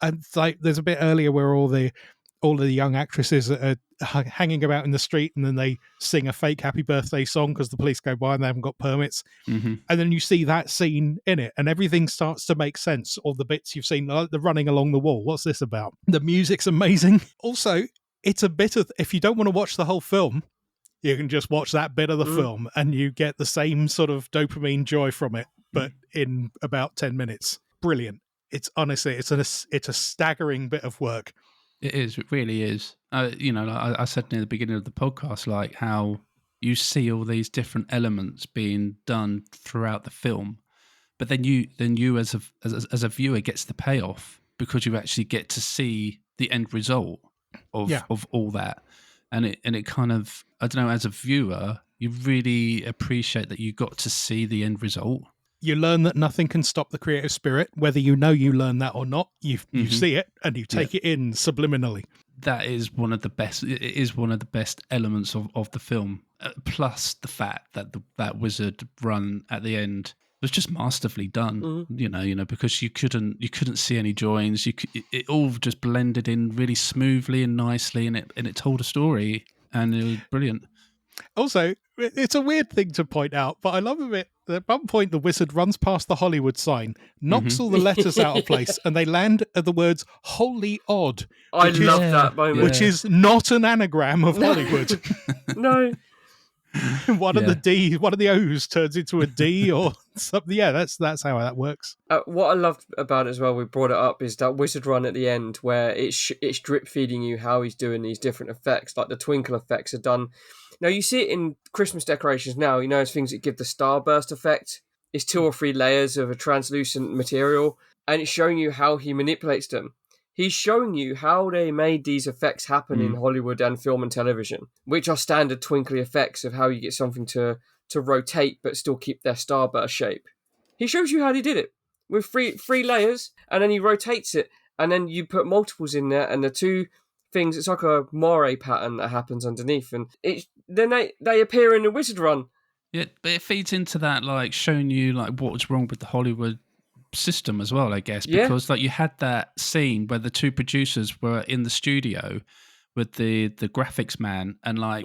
And like, there's a bit earlier where all the young actresses are hanging about in the street, and then they sing a fake happy birthday song because the police go by and they haven't got permits. And then you see that scene in it, and everything starts to make sense. All the bits you've seen, like the running along the wall. What's this about? The music's amazing. Also, it's a bit of, if you don't want to watch the whole film, you can just watch that bit of the film and you get the same sort of dopamine joy from it, but in about 10 minutes. Brilliant. It's honestly, it's a staggering bit of work. It is. It really is. You know, like I said near the beginning of the podcast, like how you see all these different elements being done throughout the film, but then you as a viewer gets the payoff because you actually get to see the end result of all that, and it kind of, I don't know, as a viewer, you really appreciate that you got to see the end result. You learn that nothing can stop the creative spirit, whether you know you learn that or not. You see it and you take it in subliminally. That is one of the best. It is one of the best elements of the film. Plus the fact that that wizard run at the end was just masterfully done. You know, because you couldn't see any joins. It all just blended in really smoothly and nicely, and it told a story, and it was brilliant. Also, it's a weird thing to point out, but I love it. At one point, the wizard runs past the Hollywood sign, knocks all the letters out of place, and they land at the words "Holy Odd." I love that moment. Which is not an anagram of Hollywood. No. One of the O's turns into a D or something. Yeah, that's how that works. What I loved about it as well, we brought it up, is that wizard run at the end where it's drip feeding you how he's doing these different effects, like the twinkle effects are done. Now, you see it in Christmas decorations now, you know, it's things that give the starburst effect. It's 2 or 3 layers of a translucent material, and it's showing you how he manipulates them. He's showing you how they made these effects happen in Hollywood and film and television, which are standard twinkly effects of how you get something to rotate but still keep their starburst shape. He shows you how they did it with three layers, and then he rotates it, and then you put multiples in there, and the 2 things, it's like a moire pattern that happens underneath, and then they appear in the wizard run. Yeah, but it feeds into that, like, showing you like what was wrong with the Hollywood system as well, I guess, because like you had that scene where the 2 producers were in the studio with the graphics man, and like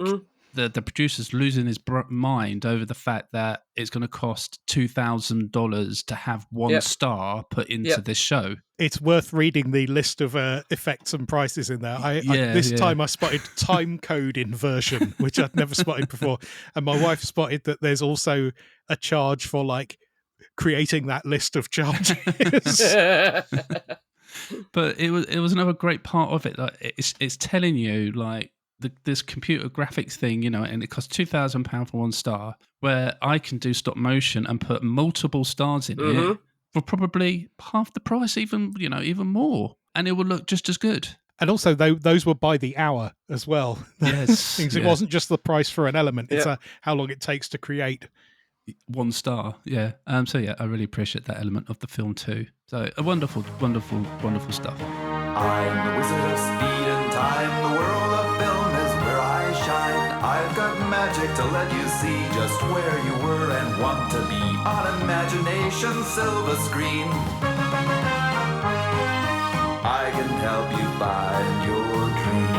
the producer's losing his mind over the fact that it's going to cost $2,000 to have one star put into this show. It's worth reading the list of effects and prices in there. This time I spotted time code inversion, which I'd never spotted before. And my wife spotted that there's also a charge for like creating that list of charges. But it was another great part of it. Like it's telling you like this computer graphics thing, you know, and it costs £2,000 for one star, where I can do stop motion and put multiple stars in it for probably half the price, even more, and it will look just as good. And also, those were by the hour as well. Yes, It wasn't just the price for an element; it's how long it takes to create. One star, yeah. So yeah, I really appreciate that element of the film too. So a wonderful, wonderful, wonderful stuff. I'm the wizard of speed and time. The world of film is where I shine. I've got magic to let you see just where you were and want to be on imagination's silver screen. I can help you find your dream.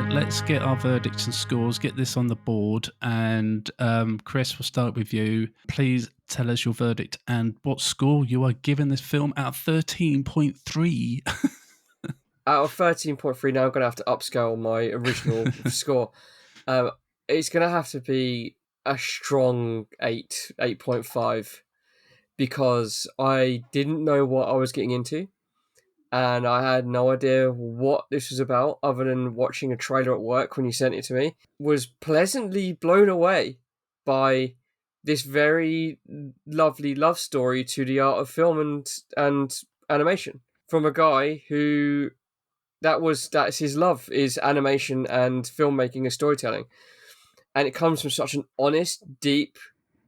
Let's get our verdicts and scores, get this on the board. And Chris, we'll start with you. Please tell us your verdict and what score you are giving this film out of 13.3. Out of 13.3, now I'm going to have to upscale my original score. It's going to have to be a strong 8.5, because I didn't know what I was getting into. And I had no idea what this was about other than watching a trailer at work when you sent it to me. Was pleasantly blown away by this very lovely love story to the art of film and animation from a guy who that's his love, is animation and filmmaking and storytelling. And it comes from such an honest, deep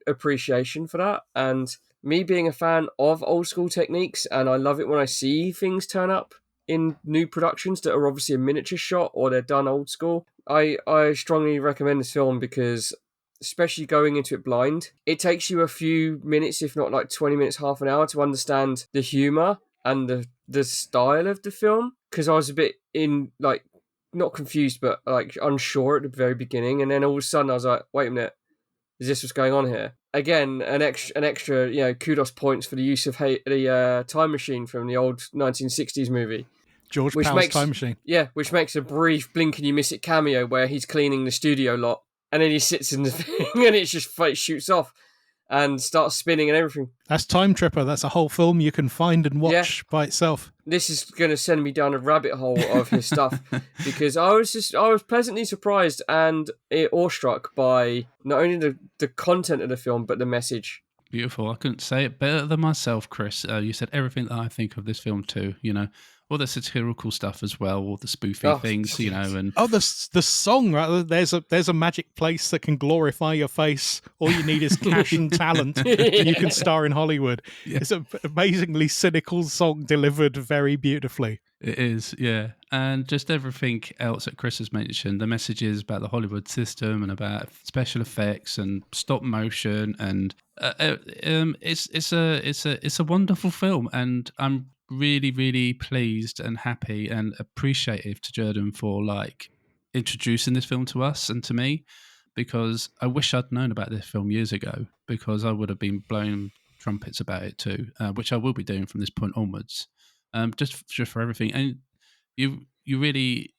appreciation for that. And me being a fan of old school techniques, and I love it when I see things turn up in new productions that are obviously a miniature shot or they're done old school. I strongly recommend this film because, especially going into it blind, it takes you a few minutes, if not like 20 minutes, half an hour, to understand the humour and the style of the film. Because I was a bit not confused, but like unsure at the very beginning. And then all of a sudden I was like, wait a minute, is this what's going on here? Again, an extra, kudos points for the use of the time machine from the old 1960s movie. George Powell's Time Machine. Yeah, which makes a brief blink and you miss it cameo where he's cleaning the studio lot, and then he sits in the thing and it shoots off and starts spinning and everything. That's Time Tripper. That's a whole film you can find and watch by itself. This is going to send me down a rabbit hole of his stuff because I was pleasantly surprised and awestruck by not only the content of the film but the message. Beautiful. I couldn't say it better than myself, Chris. You said everything that I think of this film too. All the satirical stuff as well, all the spoofy things, and the song, right? There's a magic place that can glorify your face. All you need is cash and talent, and you can star in Hollywood. Yeah. It's an amazingly cynical song delivered very beautifully. It is, yeah, and just everything else that Chris has mentioned. The messages about the Hollywood system and about special effects and stop motion, and it's a wonderful film, and I'm really, really pleased and happy and appreciative to Jerden for introducing this film to us and to me, because I wish I'd known about this film years ago, because I would have been blowing trumpets about it too, which I will be doing from this point onwards. Just for everything. And you really,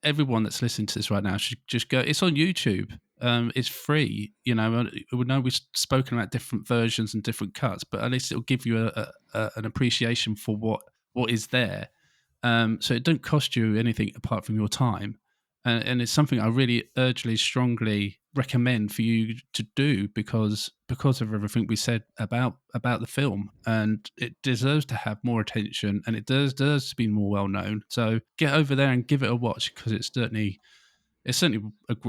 everyone that's listening to this right now should just go. It's on YouTube. it's free. You know, we know we've spoken about different versions and different cuts, but at least it'll give you an appreciation for what is there. So it don't cost you anything apart from your time. And it's something I really strongly recommend for you to do because of everything we said about the film, and it deserves to have more attention, and it deserves to be more well known. So get over there and give it a watch, because it's certainly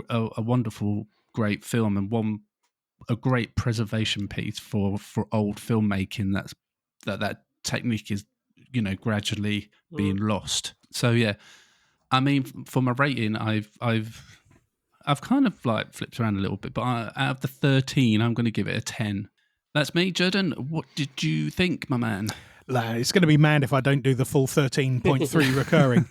a wonderful, great film, and a great preservation piece for old filmmaking. That technique is gradually being lost. So yeah. I mean, for my rating, I've kind of like flipped around a little bit, but out of the 13, I'm going to give it a 10. That's me, Jerden. What did you think, my man? It's going to be mad if I don't do the full 13.3 recurring,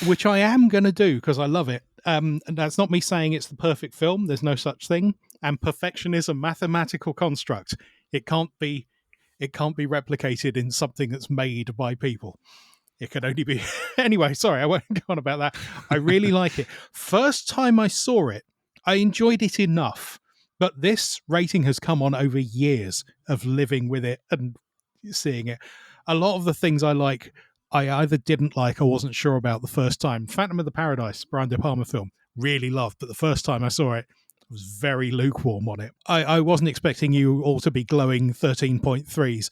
which I am going to do because I love it. And that's not me saying it's the perfect film. There's no such thing. And perfection is a mathematical construct. It can't be replicated in something that's made by people. It can only be... Anyway, sorry, I won't go on about that. I really like it. First time I saw it, I enjoyed it enough. But this rating has come on over years of living with it and seeing it. A lot of the things I like, I either didn't like or wasn't sure about the first time. Phantom of the Paradise, Brian De Palma film, really loved. But the first time I saw it, I was very lukewarm on it. I wasn't expecting you all to be glowing 13.3s.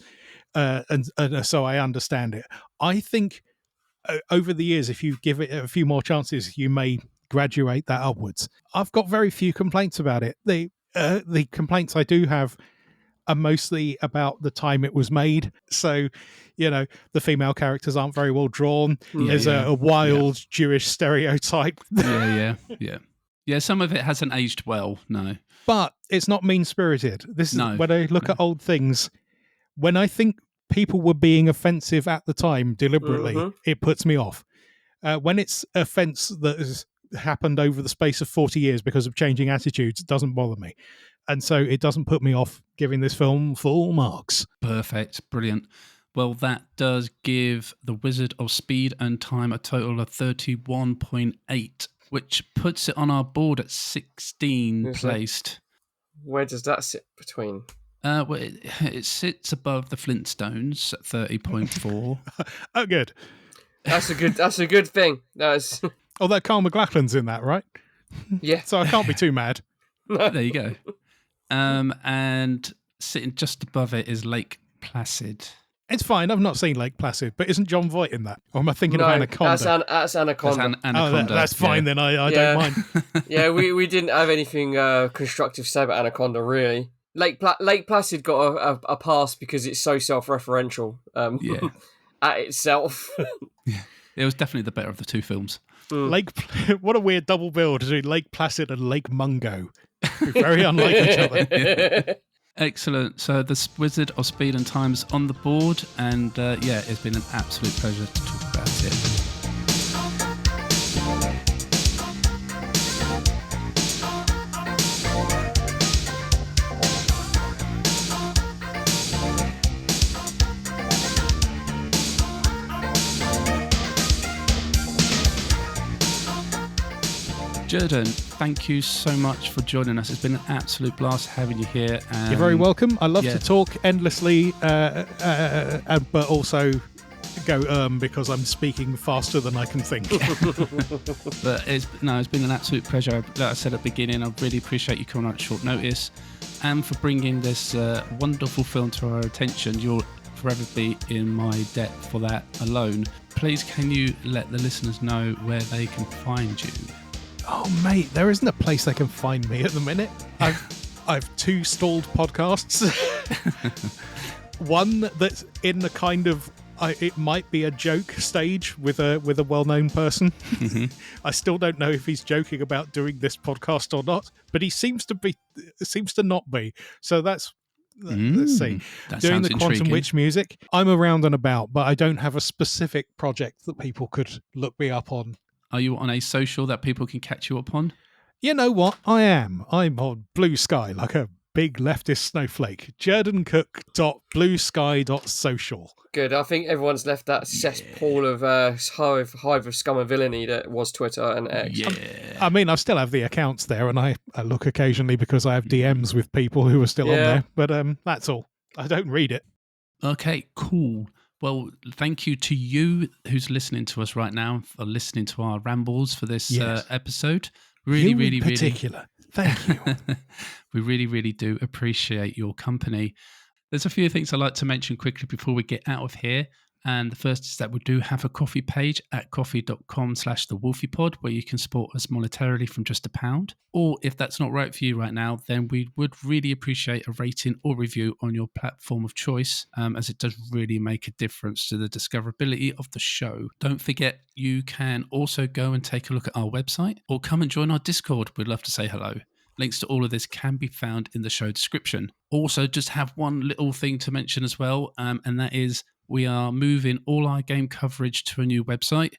And so I understand it. I think over the years, if you give it a few more chances, you may graduate that upwards. I've got very few complaints about it. The complaints I do have are mostly about the time it was made. So, the female characters aren't very well drawn. There's a wild Jewish stereotype. Yeah, some of it hasn't aged well, no. But it's not mean-spirited. This is when I look at old things, when I think people were being offensive at the time deliberately, it puts me off. When it's offense that has happened over the space of 40 years because of changing attitudes, it doesn't bother me. And so it doesn't put me off giving this film full marks. Perfect. Brilliant. Well, that does give The Wizard of Speed and Time a total of 31.8, which puts it on our board at 16 placed. Where does that sit between? Well, it sits above the Flintstones at 30.4. Oh, good. That's a good thing. That's. Oh, that Carl McLachlan's in that, right? Yeah. So I can't be too mad. There you go. And sitting just above it is Lake Placid. It's fine. I've not seen Lake Placid, but isn't John Voight in that? Or am I thinking of Anaconda? That's Anaconda. Anaconda. That's fine then. I don't mind. Yeah, we didn't have anything constructive to say about Anaconda, really. Lake Placid got a pass because it's so self-referential at itself. Yeah, it was definitely the better of the two films. What a weird double bill between Lake Placid and Lake Mungo. Very unlike each other. Yeah. Excellent. So the Wizard of Speed and Time's on the board, and it's been an absolute pleasure to talk about it. Jerden, thank you so much for joining us. It's been an absolute blast having you here. You're very welcome. I love to talk endlessly, but also go because I'm speaking faster than I can think. But it's been an absolute pleasure. Like I said at the beginning, I really appreciate you coming out at short notice and for bringing this wonderful film to our attention. You'll forever be in my debt for that alone. Please, can you let the listeners know where they can find you? Oh, mate, there isn't a place they can find me at the minute. I've two stalled podcasts. One that's in the kind of it might be a joke stage with a well-known person. Mm-hmm. I still don't know if he's joking about doing this podcast or not, but he seems to not be. So let's see. Doing the Quantum Witch music. I'm around and about, but I don't have a specific project that people could look me up on. Are you on a social that people can catch you up on? You know what? I am. I'm on Bluesky, like a big leftist snowflake. JerdenCooke.bluesky.social. Good. I think everyone's left that cesspool of hive of scum and villainy that was Twitter and X. Yeah. I mean, I still have the accounts there, and I look occasionally because I have DMs with people who are still on there. But that's all. I don't read it. Okay, cool. Well, thank you to you who's listening to us right now for listening to our rambles for this episode. Really, you really, in particular. Thank you. We really, really do appreciate your company. There's a few things I'd like to mention quickly before we get out of here. And the first is that we do have a coffee page at coffee.com/thewolfiepod where you can support us monetarily from just £1. Or if that's not right for you right now, then we would really appreciate a rating or review on your platform of choice, as it does really make a difference to the discoverability of the show. Don't forget, you can also go and take a look at our website or come and join our Discord. We'd love to say hello. Links to all of this can be found in the show description. Also, just have one little thing to mention as well, and that is we are moving all our game coverage to a new website,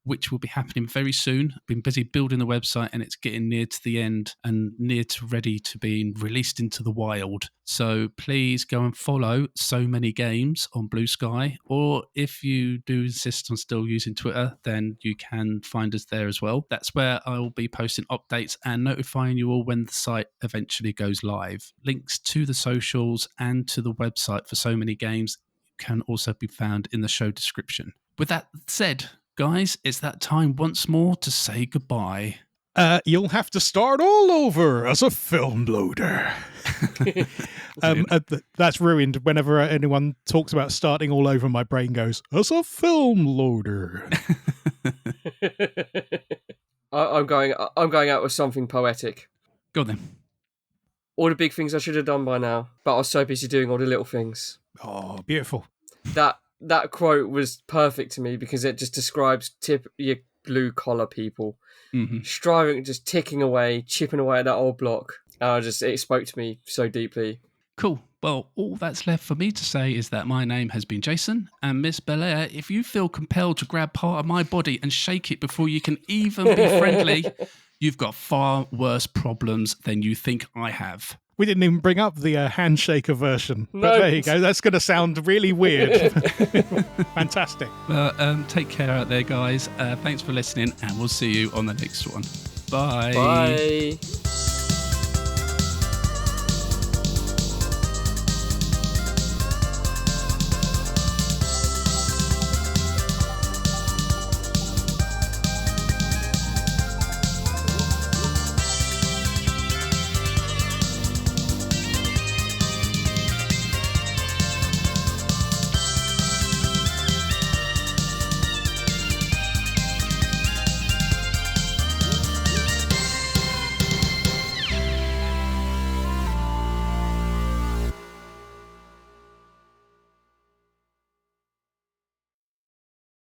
which will be happening very soon. Been busy building the website and it's getting near to the end and near to ready to being released into the wild. So please go and follow So Many Games on Bluesky, or if you do insist on still using Twitter, then you can find us there as well. That's where I will be posting updates and notifying you all when the site eventually goes live. Links to the socials and to the website for So Many Games can also be found in the show description. With that said, guys, it's that time once more to say goodbye. You'll have to start all over as a film loader. That's ruined. Whenever anyone talks about starting all over, my brain goes, as a film loader. I'm going out with something poetic. Go on then. All the big things I should have done by now, but I was so busy doing all the little things. Oh, beautiful. That quote was perfect to me because it just describes your blue collar people striving, just ticking away, chipping away at that old block. It spoke to me so deeply. Cool. Well, all that's left for me to say is that my name has been Jason, and Miss Belair, if you feel compelled to grab part of my body and shake it before you can even be friendly, you've got far worse problems than you think I have. We didn't even bring up the handshaker version. But No. there you go. That's going to sound really weird. Fantastic. Well, take care out there, guys. Thanks for listening, and we'll see you on the next one. Bye. Bye.